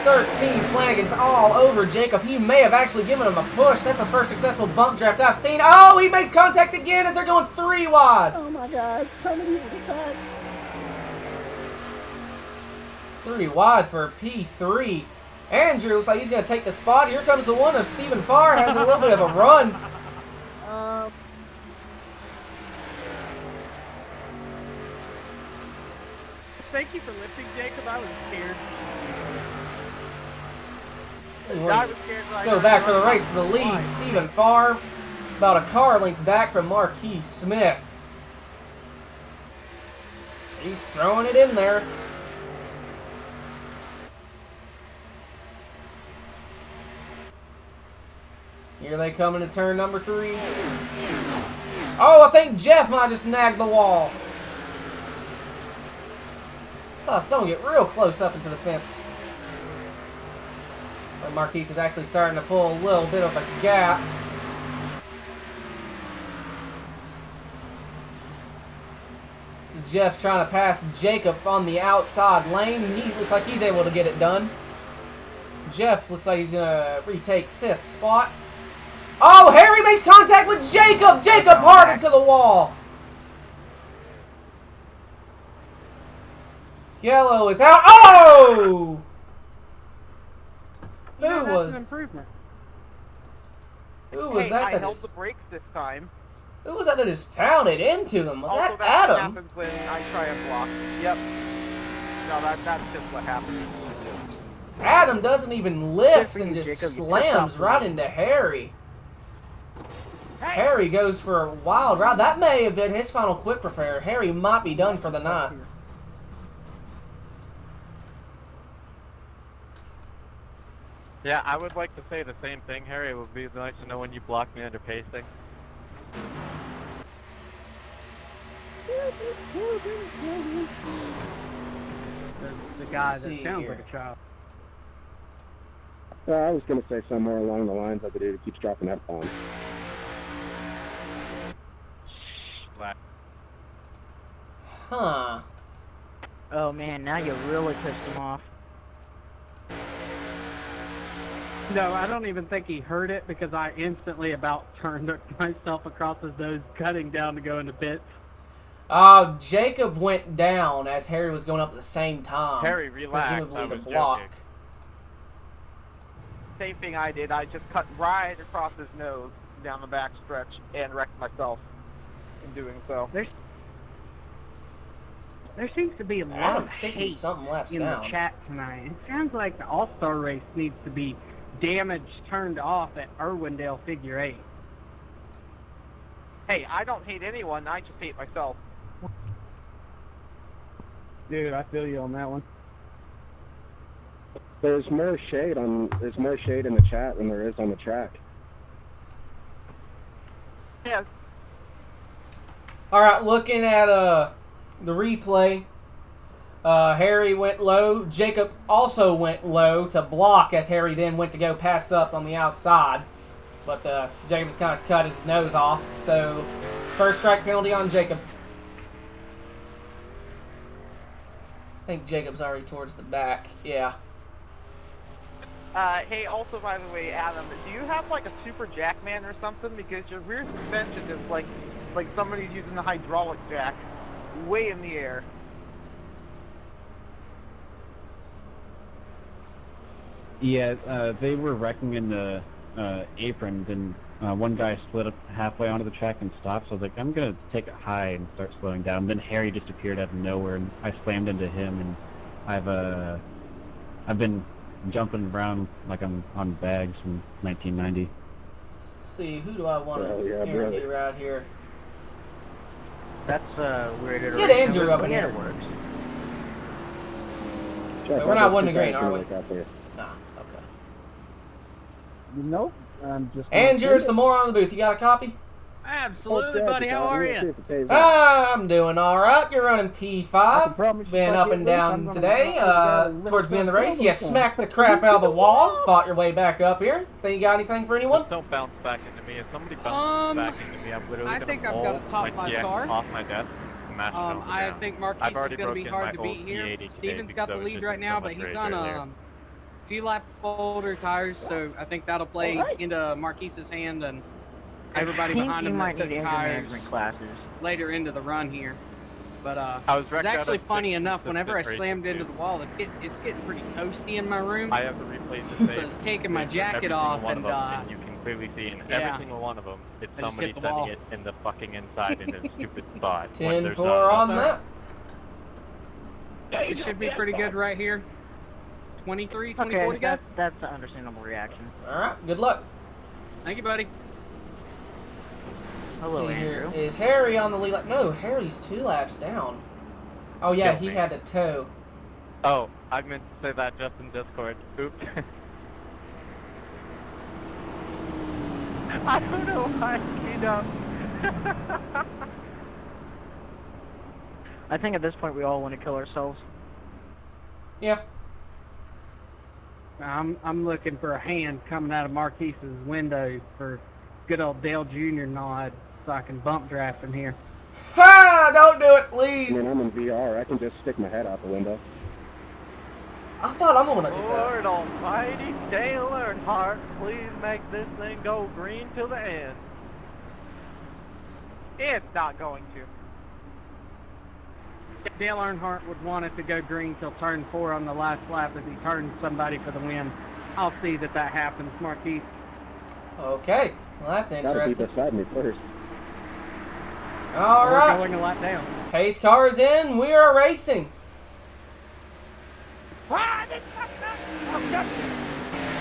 13 flagons all over Jacob. He may have actually given him a push. That's the first successful bump draft I've seen. Oh, he makes contact again as they're going 3 wide. Oh my God, coming into the back. 3 wide for P3. Andrew looks like he's going to take the spot. Here comes the one of Stephen Farr. Has a little bit of a run. Thank you for lifting, Jacob. I was scared. I was scared go back for the race to the lead. Stephen Farr about a car length back from Marquis Smith. He's throwing it in there. Here they come into turn number 3. Oh, I think Jeff might just snag the wall. Saw someone get real close up into the fence. So Marquis is actually starting to pull a little bit of a gap. Jeff trying to pass Jacob on the outside lane. He looks like he's able to get it done. Jeff looks like he's going to retake 5th spot. Oh, Harry makes contact with Jacob. Jacob hard into the wall. Yellow is out. Oh! Who was? An improvement. Who was that? I That held is, the brakes this time. who was that that just pounded into them? Was Also, that that's what Adam? happens when I try and block. Yep. No, that's just what happens. Adam doesn't even lift and Jacob, just you slams pissed off right me. into Harry. Hey. Harry goes for a wild ride. That may have been his final quick repair. Harry might be done for the night. Yeah, I would like to say the same thing, Harry. It would be nice to know when you block me under pacing. The guy See that sounds here. like a child. I was going to say somewhere along the lines of the dude who keeps dropping F-bombs. Huh. Oh man, now you really pissed him off. No, I don't even think he heard it because I instantly about turned myself across his nose, cutting down to go into bits. Jacob went down as Harry was going up at the same time. Harry, relax. Presumably I to was block. joking. Same thing I did. I just cut right across his nose down the back stretch and wrecked myself in doing so. There seems to be a lot Adam of 60 hate something laps in down. the chat tonight. It sounds like the All-Star race needs to be damage turned off at Irwindale Figure 8. Hey, I don't hate anyone. I just hate myself. Dude, I feel you on that one. There's more shade in the chat than there is on the track. Yeah. All right, looking at the replay, Harry went low. Jacob also went low to block as Harry then went to go pass up on the outside. But Jacob just kind of cut his nose off. So, first strike penalty on Jacob. I think Jacob's already towards the back. Yeah. Hey, also, by the way, Adam, do you have, like, a super jackman or something? Because your rear suspension is like somebody's using a hydraulic jack way in the air. Yeah, they were wrecking in the apron, then one guy slid up halfway onto the track and stopped, so I was like, I'm going to take it high and start slowing down. Then Harry just appeared out of nowhere, and I slammed into him, and I've been jumping around like I'm on bags from 1990. Let's see, who do I want to Yeah, interview right here? That's weird. Let's get Andrew up in here. Works. Jeff, we're I'll not get winning you green, guys are to we? look out there. Nah, okay. You know, I'm just. Andrew's the moron in the booth. You got a copy? Absolutely, buddy. How are you? I'm doing all right. You're running I P5. promise you Been if I up get and loose, down I'm gonna today. knock you down and Towards lift the end of the that race, you elbow smacked the crap out of the wall. Fought your way back up here. Think you got anything for anyone? Just don't bounce back into me. If somebody bounces back into me, I'm literally I gonna think I've pull got a top my five DX car. off my desk, smash it over I now. think I've Marquise is already going to be broken hard my to beat old here. E80 today Steven's got the because I was lead just right now, so but much he's racer on earlier. a few lap older tires, so I think that'll play into Marquise's hand and everybody behind him that took tires later into the run here. But I was it's wrecked out actually of funny six enough. Whenever I consistent slammed races, into too. the wall, it's getting pretty toasty in my room. I have to replace the So same. it's taking my thing for every jacket single off one of and, them, and you can clearly see in yeah. every single one of them, it's I just somebody hit the wall. setting it in the fucking inside in a stupid spot. when 10 there's 4 not on enough. that. It should be pretty good right here. 23, 24 Okay, to go. that's an understandable reaction. Alright, good luck. Thank you, buddy. Hello, See here, Andrew. is Harry on the lead lap? No, Harry's 2 laps down. Oh yeah, Kill he me. had to tow. Oh, I meant to say that just in Discord. Oops. I don't know why I keyed up. I think at this point we all want to kill ourselves. Yeah. I'm looking for a hand coming out of Marquise's window for good old Dale Jr. nod so I can bump draft him here. Ha! Don't do it, I please. mean, I'm in VR. I can just stick my head out the window. I thought I'm gonna do that. Lord almighty, Dale Earnhardt, please make this thing go green till the end. It's not going to. Dale Earnhardt would want it to go green till turn 4 on the last lap as he turns somebody for the win. I'll see that happens, Marquise. Okay, well that's Gotta be interesting. beside me first. We're Alright, going a lap down. pace car is in, we are racing.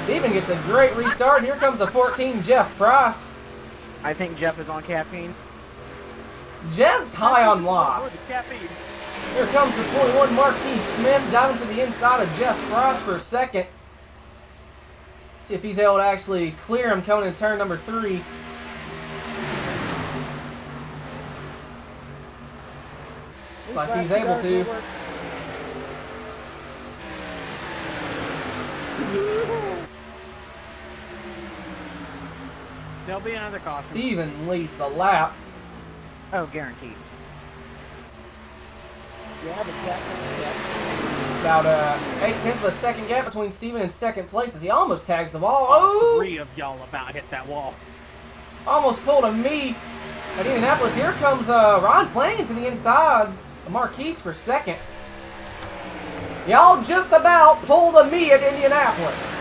Steven gets a great restart. Here comes the 14 Jeff Price. I think Jeff is on caffeine. Jeff's high on life. Good caffeine. Here comes the 21 Marquis Smith diving to the inside of Jeff Price for a second. See if he's able to actually clear him coming in turn number 3. Looks like he's able to. There'll be another caution. Steven leads the lap. Oh, guaranteed. About 8/10 of a second gap between Steven and second place as he almost tags the ball. Oh! 3 of y'all about hit that wall. Almost pulled a me at Indianapolis. Here comes Ron Flanagan to the inside of Marquise for second. Y'all just about pulled a me at Indianapolis.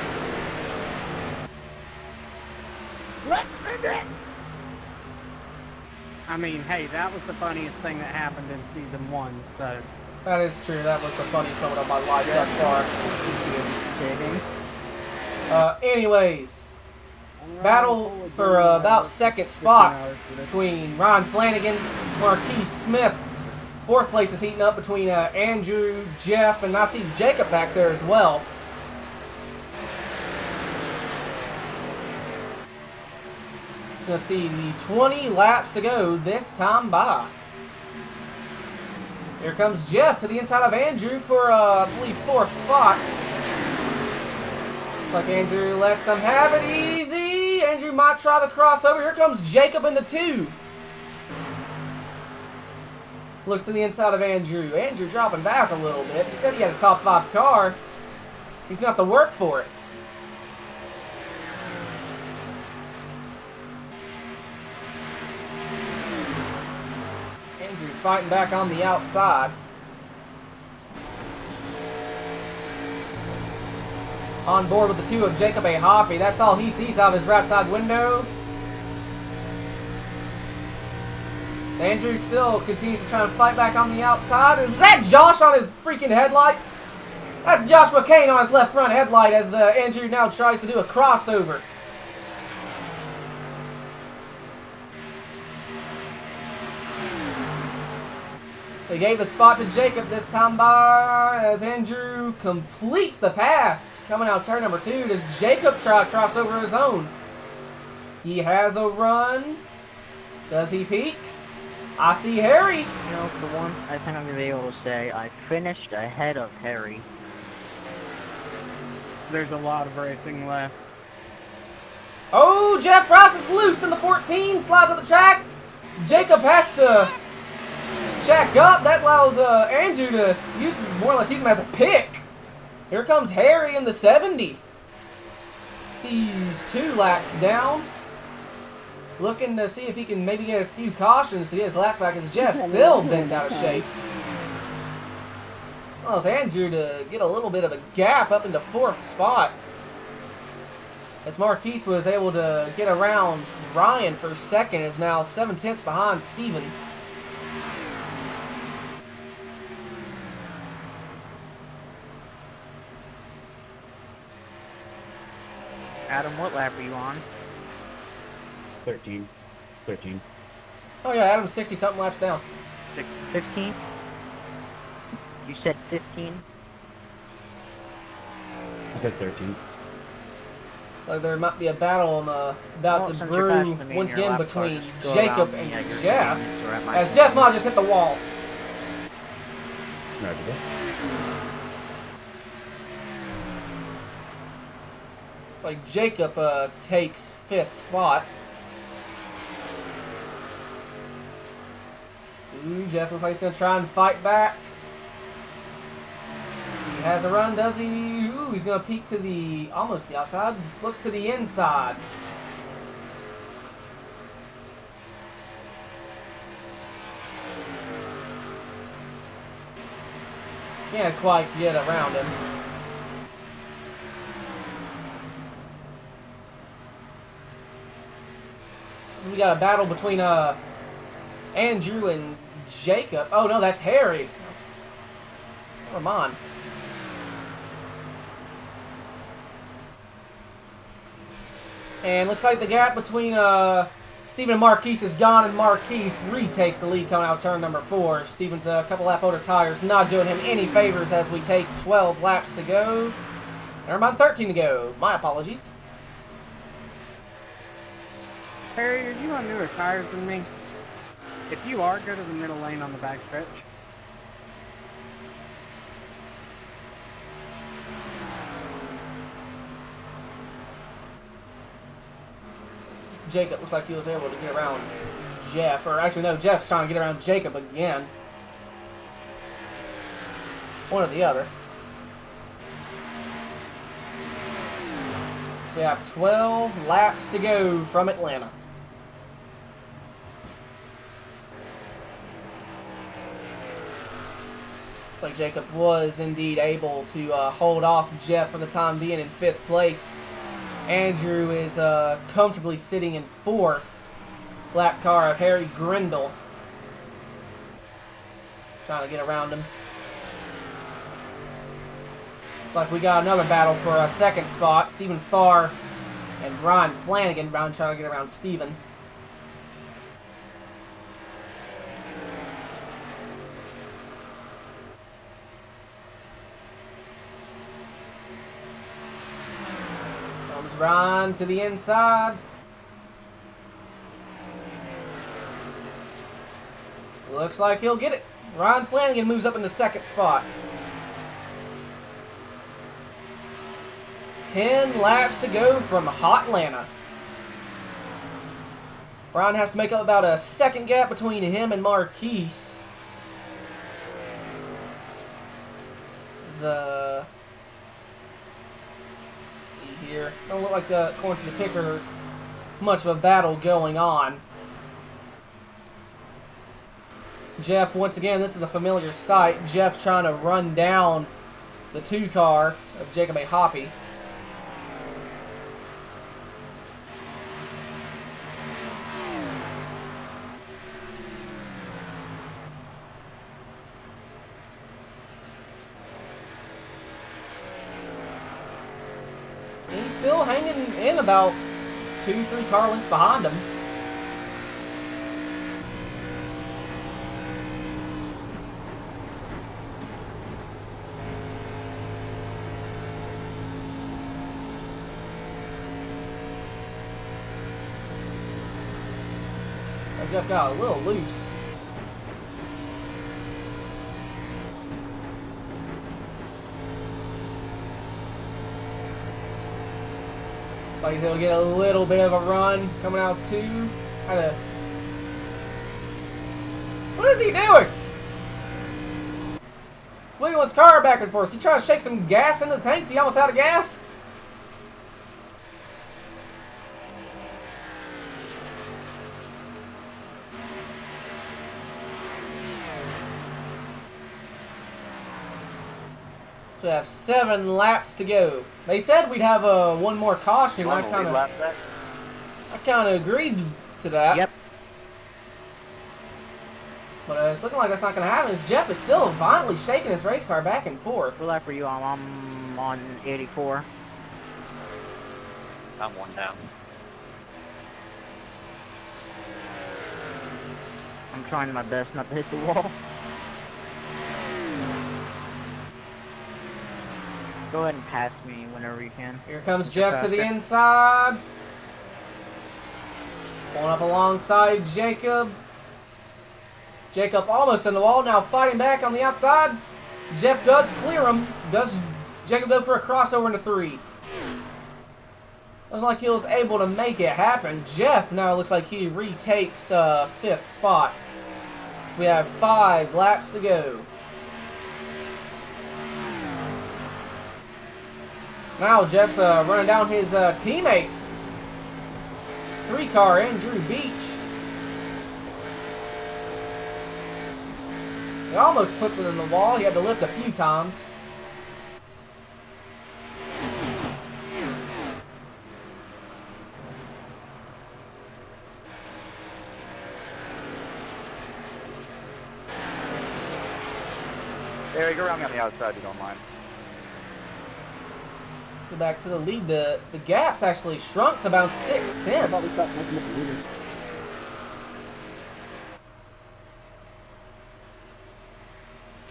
I mean, hey, that was the funniest thing that happened in season 1, so. That is true. That was the funniest moment of my life thus far. Anyways, battle for about second spot between Ron Flanagan, Marquise Smith. Fourth place is heating up between Andrew, Jeff, and I see Jacob back there as well. Let's see, the 20 laps to go this time by. Here comes Jeff to the inside of Andrew for, I believe, fourth spot. Looks like Andrew lets him have it easy. Andrew might try the crossover. Here comes Jacob in the 2. Looks to the inside of Andrew. Andrew dropping back a little bit. He said he had a top 5 car. He's going to have to work for it. Andrew fighting back on the outside. On board with the 2 of Jacob A. Hoppy. That's all he sees out of his right side window. So Andrew still continues to try and fight back on the outside. Is that Josh on his freaking headlight? That's Joshua Kane on his left front headlight as Andrew now tries to do a crossover. They gave the spot to Jacob this time by as Andrew completes the pass. Coming out turn number 2, does Jacob try to cross over his own? He has a run. Does he peak? I see Harry. You know, for one, I think I'm going to be able to say I finished ahead of Harry. There's a lot of racing left. Oh, Jeff Price is loose in the 14. Slides on the track. Jacob has to check up. That allows Andrew to more or less use him as a pick. Here comes Harry in the 70. He's 2 laps down. Looking to see if he can maybe get a few cautions to get his laps back as Jeff still bent out of shape. Allows Andrew to get a little bit of a gap up into 4th spot. As Marquise was able to get around Ryan for 2nd, is now 7/10 behind Steven. Adam, what lap are you on? 13. Oh yeah, Adam's 60-something laps down. 15? You said 15? I said 13. So there might be a battle about to brew once again between Jacob and Jeff. As Jeff might just hit the wall. Roger. It's like Jacob takes 5th spot. Ooh, Jeff looks like he's going to try and fight back. He has a run, does he? Ooh, he's going to peek to almost the outside. Looks to the inside. Can't quite get around him. So we got a battle between Andrew and Jacob. Oh no, that's Harry. Never mind. And looks like the gap between Steven and Marquise is gone, and Marquise retakes the lead coming out turn number 4. Steven's a couple lap older tires, not doing him any favors as we take 12 laps to go. Never mind, 13 to go. My apologies. Harry, are you on newer tires than me? If you are, go to the middle lane on the back stretch. Jacob looks like he was able to get around Jeff. Or actually, no, Jeff's trying to get around Jacob again. One or the other. So we have 12 laps to go from Atlanta. Looks like Jacob was indeed able to hold off Jeff for the time being in 5th place. Andrew is comfortably sitting in 4th. Lap car of Harry Grindle. Trying to get around him. Looks like we got another battle for a 2nd spot. Stephen Farr and Ryan Flanagan trying to get around Stephen. Ryan to the inside. Looks like he'll get it. Ryan Flanagan moves up in the 2nd spot. 10 laps to go from Hot Atlanta. Ryan has to make up about a 2nd gap between him and Marquise. Here. Don't look like, according to the ticker, there's much of a battle going on. Jeff, once again, this is a familiar sight. Jeff trying to run down the 2 car of Jacob A. Hoppy. He's still hanging in about 2-3 car lengths behind him. So Jeff got a little loose. So he's able to get a little bit of a run coming out 2. What is he doing? wiggling his car back and forth. He trying to shake some gas into the tanks. He almost out of gas. So we have 7 laps to go. They said we'd have one more caution. I kind of agreed to that. Yep. But it's looking like that's not going to happen. As Jeff is still violently shaking his race car back and forth. What lap are you on? I'm on 84. I'm 1 down. I'm trying my best not to hit the wall. Go ahead and pass me whenever you can. Here comes Jeff to the inside. Pulling up alongside Jacob. Jacob almost in the wall, now fighting back on the outside. Jeff does clear him. Does Jacob go for a crossover into 3? Doesn't like he was able to make it happen. Jeff now looks like he retakes 5th spot. So we have 5 laps to go. Now Jeff's running down his teammate. 3-car Andrew Beach. He almost puts it in the wall. He had to lift a few times. There, go around me on the outside if you don't mind. Go back to the lead. The gap's actually shrunk to about 6/10.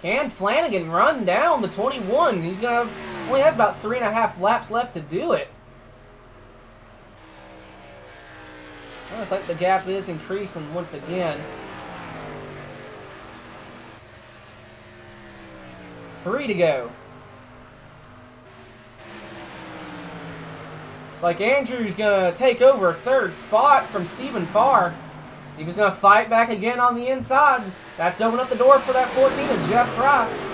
Can Flanagan run down the 21? He's gonna have, only has about 3.5 laps left to do it. Well, looks like the gap is increasing once again. 3 to go. It's like Andrew's gonna take over 3rd spot from Stephen Farr. Steven's gonna fight back again on the inside. That's opened up the door for that 14 of Jeff Price.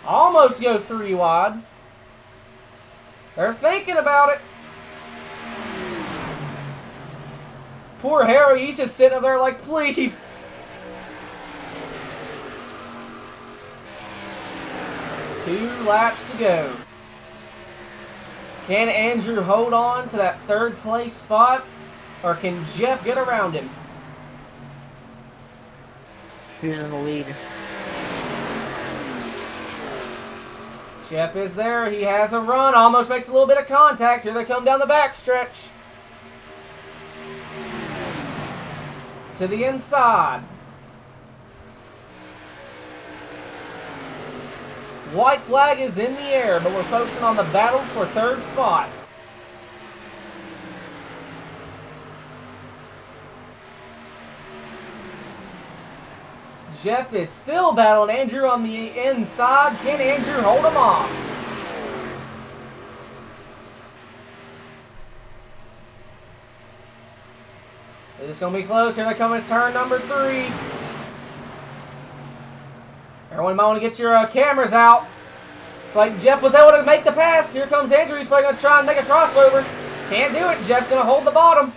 Almost go 3 wide. They're thinking about it. Poor Harry, he's just sitting up there like, please. Two laps to go. Can Andrew hold on to that 3rd place spot? Or can Jeff get around him? Who's in the lead? Jeff is there. He has a run. Almost makes a little bit of contact. Here they come down the backstretch. To the inside. White flag is in the air, but we're focusing on the battle for 3rd spot. Jeff is still battling Andrew on the inside. Can Andrew hold him off? It's going to be close. Here they come in turn number 3. Everyone might want to get your cameras out. It's like Jeff was able to make the pass. Here comes Andrew. He's probably going to try and make a crossover. Can't do it. Jeff's going to hold the bottom.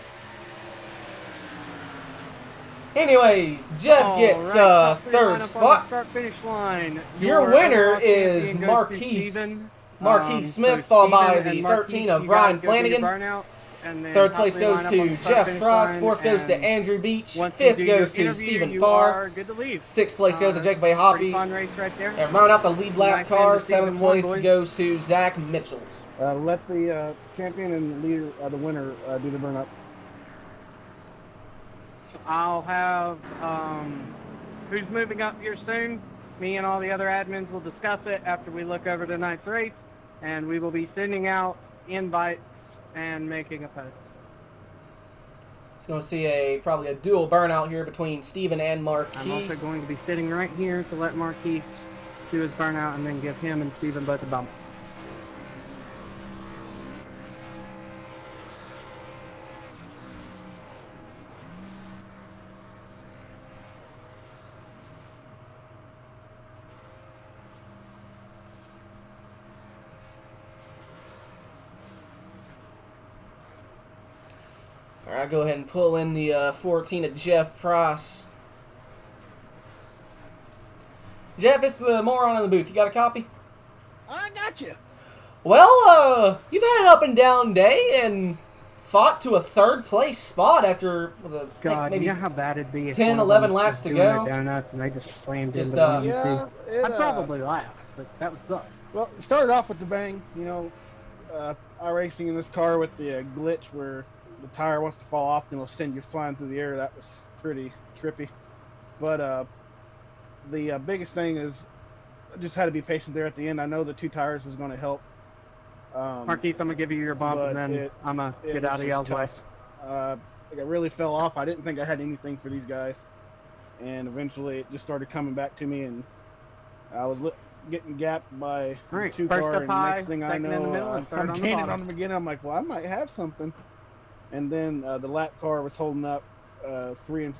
Anyways, Jeff gets 3rd spot. Start-finish line. Your winner is Marquise Smith, followed by the 13 of Ryan Flanagan. 3rd place goes to Jeff Frost. 4th goes to Andrew Beach. 5th goes to Stephen Farr. 6th place goes to Jacob A. Hoppy. And running out the lead lap car, 7th place goes to Zach Mitchells. Let the champion and the leader, the winner, do the burn-up. I'll have, who's moving up here soon? Me and all the other admins will discuss it after we look over tonight's race, and we will be sending out invites and making a post. So going to see probably a dual burnout here between Steven and Marquise. I'm also going to be sitting right here to let Marquise do his burnout and then give him and Steven both a bump. All right, go ahead and pull in the 14 of Jeff Price. Jeff, it's the moron in the booth. You got a copy? I got you. Well, you've had an up and down day and fought to a third place spot after God, maybe you know how bad it'd be if 10, one of 11 them laps was to doing go? the donuts and they just slammed Just, into one Yeah, too. I'd probably laugh, but that would suck. Well, it started off with the bang. iRacing in this car with the glitch where the tire wants to fall off and it'll send you flying through the air. That was pretty trippy. But the biggest thing is I just had to be patient there at the end. I know the 2 tires was going to help. Marquise, I'm going to give you your bump and then I'm going to get out of y'all's way. I really fell off. I didn't think I had anything for these guys. And eventually it just started coming back to me, and I was getting gapped by Right, 2 first car, up and high, next thing I second in the middle, know, and third I'm on the gaining bottom. on them again. I'm like, well, I might have something. And then the lap car was holding up 3 and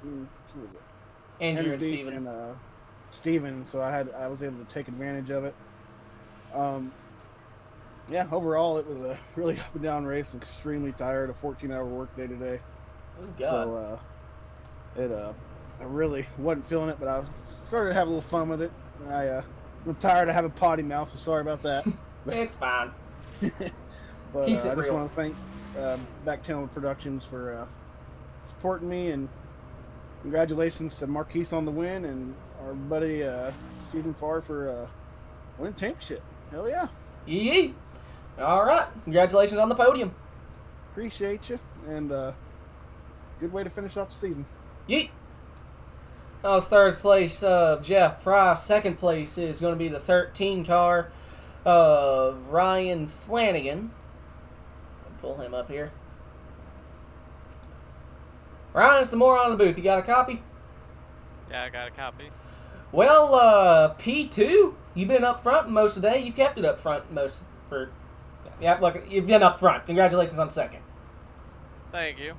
who was it? Andrew and Deep Steven. and Steven, so I was able to take advantage of it. Yeah, overall it was a really up and down race. I'm extremely tired. A 14-hour workday today. Oh God. So I really wasn't feeling it, but I started to have a little fun with it. I'm tired of having potty mouth, so sorry about that. It's fine. But Keeps it I just real. want to thank Backchannel Productions for supporting me, and congratulations to Marquise on the win and our buddy Stephen Farr for winning championship. Hell yeah. Yee. All right. Congratulations on the podium. Appreciate you, and good way to finish off the season. Yeet. That was third place of Jeff Price. Second place is going to be the 13 car of Ryan Flanagan. I'll pull him up here. Ryan, it's the moron in the booth. You got a copy? Yeah, I got a copy. Well, P2, you've been up front most of the day. You kept it up front yeah, look, you've been up front. Congratulations on second. Thank you.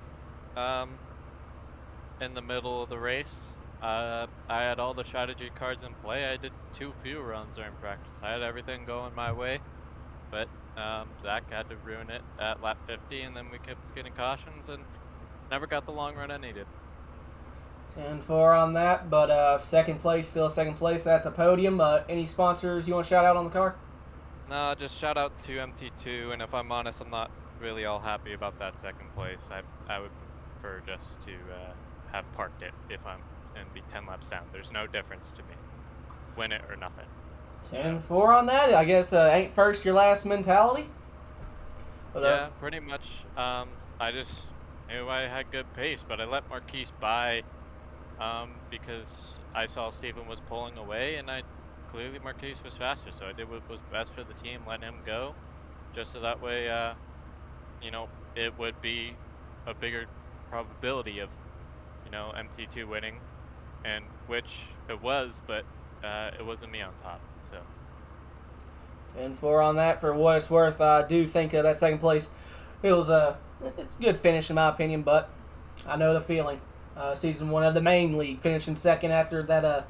In the middle of the race, I had all the strategy cards in play. I did 2 fuel runs during practice. I had everything going my way, but Zach had to ruin it at lap 50, and then we kept getting cautions and never got the long run I needed. 10-4 on that, but second place, still second place. That's a podium. Any sponsors you want to shout out on the car? No, just shout out to MT2, and if I'm honest, I'm not really all happy about that second place. I would prefer just to have parked it and be 10 laps down. There's no difference to me. Win it or nothing. 10-4 on that. I guess ain't first your last mentality. But, yeah, pretty much. I just knew I had good pace, but I let Marquise by because I saw Steven was pulling away, and clearly Marquise was faster, so I did what was best for the team, let him go, just so that way, it would be a bigger probability of, MT2 winning, and which it was, but it wasn't me on top, so. 10-4 on that. For what it's worth, I do think that second place, it's a good finish in my opinion, but I know the feeling. Season 1 of the main league, finishing second after that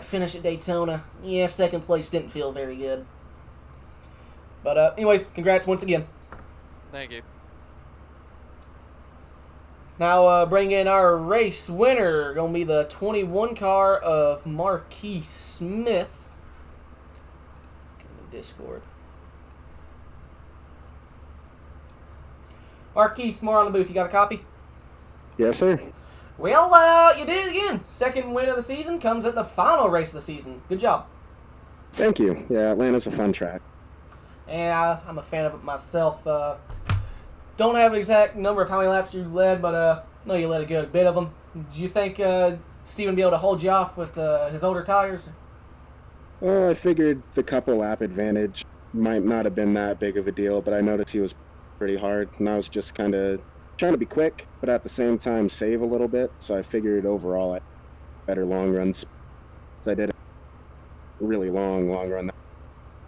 finish at Daytona. Yeah, second place didn't feel very good. But anyways, congrats once again. Thank you. Now bring in our race winner. Going to be the 21 car of Marquis Smith. Discord. Marquis, more on the booth. You got a copy? Yes, sir. Well, you did it again. Second win of the season comes at the final race of the season. Good job. Thank you. Yeah, Atlanta's a fun track. And I'm a fan of it myself. Don't have an exact number of how many laps you led, but no, you led a good bit of them. Do you think Steven will be able to hold you off with his older tires? Well, I figured the couple lap advantage might not have been that big of a deal, but I noticed he was pretty hard, and I was just kind of trying to be quick, but at the same time save a little bit, so I figured overall I had better long runs. I did a really long run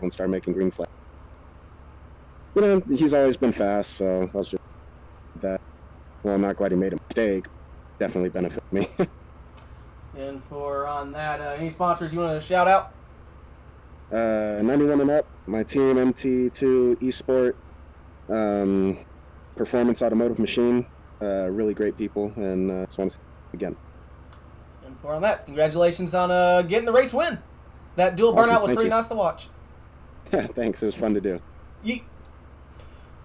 and started making green flag. He's always been fast, so I was just that. Well, I'm not glad he made a mistake. Definitely benefited me. 10-4 on that. Any sponsors you want to shout out? 91 and Up, my team, MT2 Esport, Performance Automotive Machine, really great people, and just want to say again. And for on that, congratulations on getting the race win. That dual Awesome, burnout was thank pretty you. nice to watch. Yeah, thanks. It was fun to do.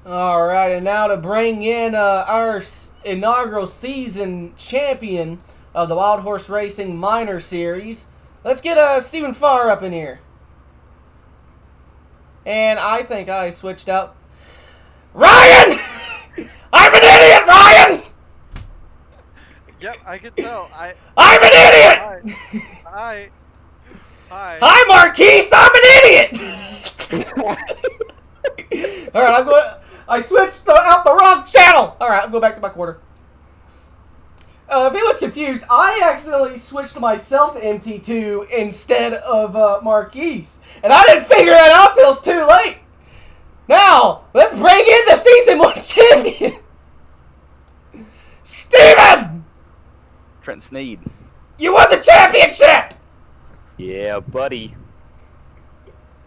All right, and now to bring in our inaugural season champion of the Wild Horse Racing Minor Series. Let's get Stephen Farr up in here. And I think I switched out. Ryan! I'm an idiot, Ryan! Yep, I can tell. I'm an idiot! Hi. Hi, Marquise! I'm an idiot! All right, I switched out the wrong channel. All right, I'm going back to my quarter. If anyone's confused, I accidentally switched myself to MT2 instead of Marquise, and I didn't figure that out till it's too late. Now, let's bring in the Season 1 champion, Steven! Trent Sneed. You won the championship! Yeah, buddy.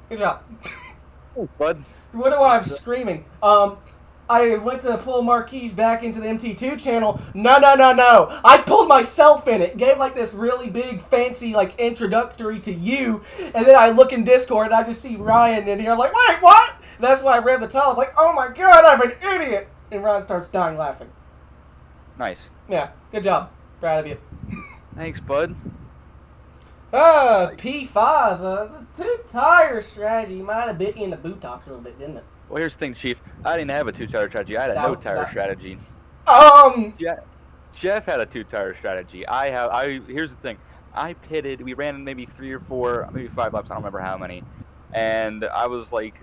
Good job. Oh, bud. What do I was screaming? I went to pull Marquise back into the MT2 channel. No. I pulled myself in it. Gave like this really big, fancy, like introductory to you. And then I look in Discord and I just see Ryan in here. I'm like, wait, what? And that's why I read the title. I was like, oh my god, I'm an idiot. And Ryan starts dying laughing. Nice. Yeah, good job. Proud of you. Thanks, bud. P5. The two-tire strategy might have bit you in the buttocks a little bit, didn't it? Well, here's the thing, Chief. I didn't have a two-tire strategy. I had a no-tire strategy. Jeff had a two-tire strategy. Here's the thing. I pitted. We ran maybe 3 or 4, maybe 5 laps. I don't remember how many. And I was like,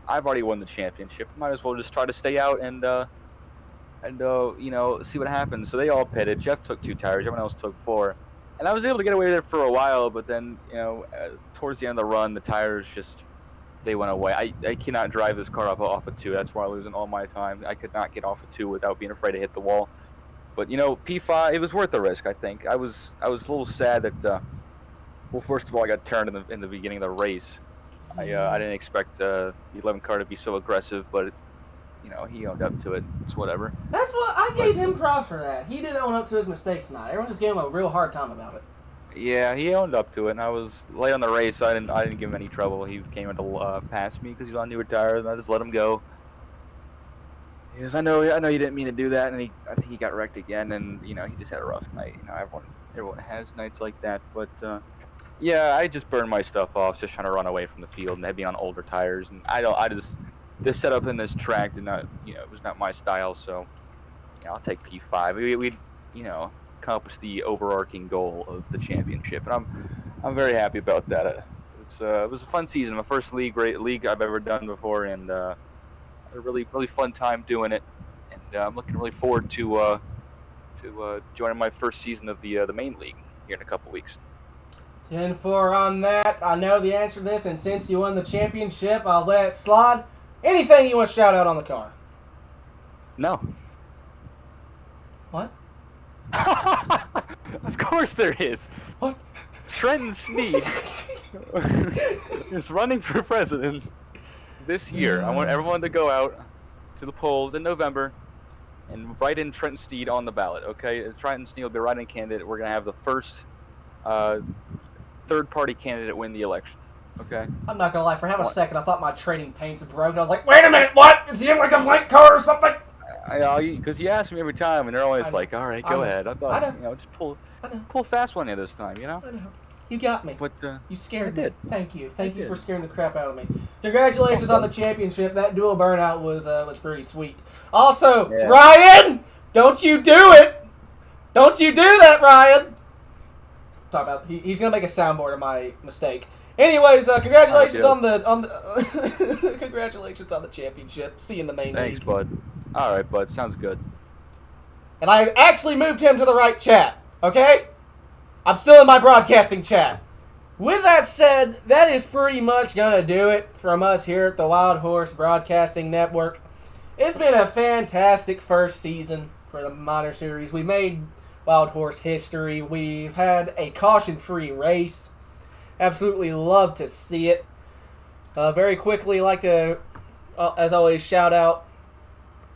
I've already won the championship. Might as well just try to stay out and you know, see what happens. So they all pitted. Jeff took 2 tires. Everyone else took 4. And I was able to get away there for a while, but then, you know, towards the end of the run, the tires just, they went away. I cannot drive this car off of 2. That's why I'm losing all my time. I could not get off of 2 without being afraid to hit the wall. But, you know, P5, it was worth the risk, I think. I was a little sad that, well, first of all, I got turned in the beginning of the race. I didn't expect the 11 car to be so aggressive, but, you know, he owned up to it. It's whatever. That's what I gave him props for that. He didn't own up to his mistakes tonight. Everyone just gave him a real hard time about it. Yeah, he owned up to it, and I was late on the race. So I didn't give him any trouble. He came in to pass me because he was on newer tires, and I just let him go. Because I know you didn't mean to do that, and I think he got wrecked again, and you know he just had a rough night. You know, everyone has nights like that, but yeah, I just burned my stuff off, just trying to run away from the field, and had been on older tires, and this setup in this track did not, you know, it was not my style, so yeah, I'll take P5. We you know, accomplished the overarching goal of the championship, and I'm very happy about that. It was a fun season, my first league I've ever done before, and had a really fun time doing it, and I'm looking really forward to joining my first season of the main league here in a couple weeks. 10-4 on that. I know the answer to this, and since you won the championship, I'll let it slide. Anything you want to shout out on the car? No. What? Of course there is. What? Trent Sneed is running for president this year. I want everyone to go out to the polls in November and write in Trent Sneed on the ballot, okay? Trent Sneed will be a write-in candidate. We're going to have the first third-party candidate win the election, okay? I'm not going to lie. For half a second, I thought my trading paints had broken. I was like, wait a minute, what? Is he in like a blank car or something? Because you ask me every time, and they're always like, all right, go ahead. I thought, you know, just pull fast one of this time, you know? I know. You got me. But you scared me. did. Thank you. Thank you for scaring the crap out of me. Congratulations on the championship. That dual burnout was pretty sweet. Also, yeah. Ryan, don't you do it. Don't you do that, Ryan. Talk about he's gonna make a soundboard of my mistake. Anyways, congratulations on the congratulations on the championship. See you in the main league. Thanks, bud. All right, bud. Sounds good. And I actually moved him to the right chat. Okay. I'm still in my broadcasting chat. With that said, that is pretty much going to do it from us here at the Wild Horse Broadcasting Network. It's been a fantastic first season for the minor series. We made Wild Horse history. We've had a caution-free race. Absolutely love to see it. Very quickly, like to, as always, shout out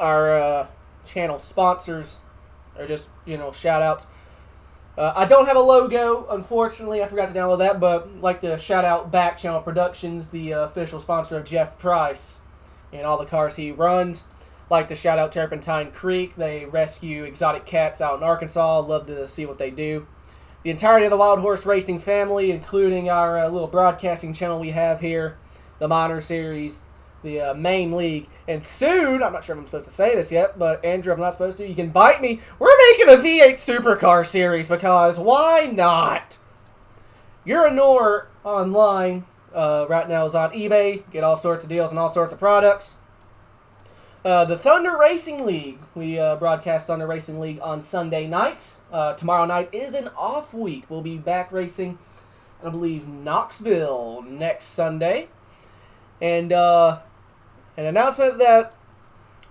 our channel sponsors, or just, shout outs. I don't have a logo, unfortunately. I forgot to download that, but I'd like to shout out Back Channel Productions, the official sponsor of Jeff Price and all the cars he runs. Like to shout out Turpentine Creek. They rescue exotic cats out in Arkansas. Love to see what they do. The entirety of the Wild Horse Racing family, including our little broadcasting channel we have here, the Minor Series, the main league, and soon, I'm not sure if I'm supposed to say this yet, but Andrew, if I'm not supposed to, you can bite me. We're making a V8 Supercar Series because why not? Uranor online right now is on eBay. Get all sorts of deals and all sorts of products. The Thunder Racing League. We broadcast Thunder Racing League on Sunday nights. Tomorrow night is an off week. We'll be back racing, I believe, Knoxville next Sunday. And an announcement that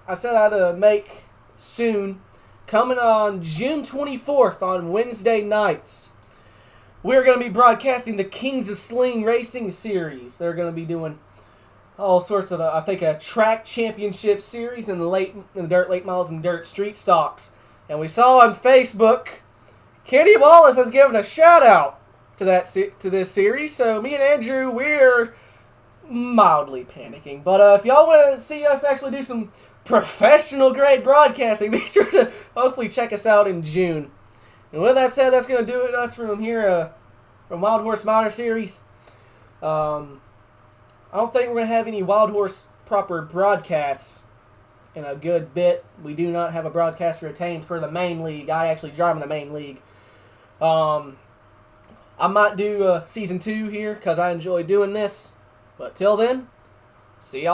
I said I'd make soon, coming on June 24th on Wednesday nights. We're going to be broadcasting the Kings of Sling Racing Series. They're going to be doing all sorts of, I think, a track championship series in the dirt late models and dirt street stocks. And we saw on Facebook, Kenny Wallace has given a shout out to this series. So me and Andrew, we're mildly panicking. But if y'all want to see us actually do some professional grade broadcasting, be sure to hopefully check us out in June. And with that said, that's going to do it us from here, from Wild Horse Minor Series. I don't think we're going to have any Wild Horse proper broadcasts in a good bit. We do not have a broadcaster retained for the main league. I actually drive in the main league. I might do Season 2 here because I enjoy doing this. But till then, see y'all.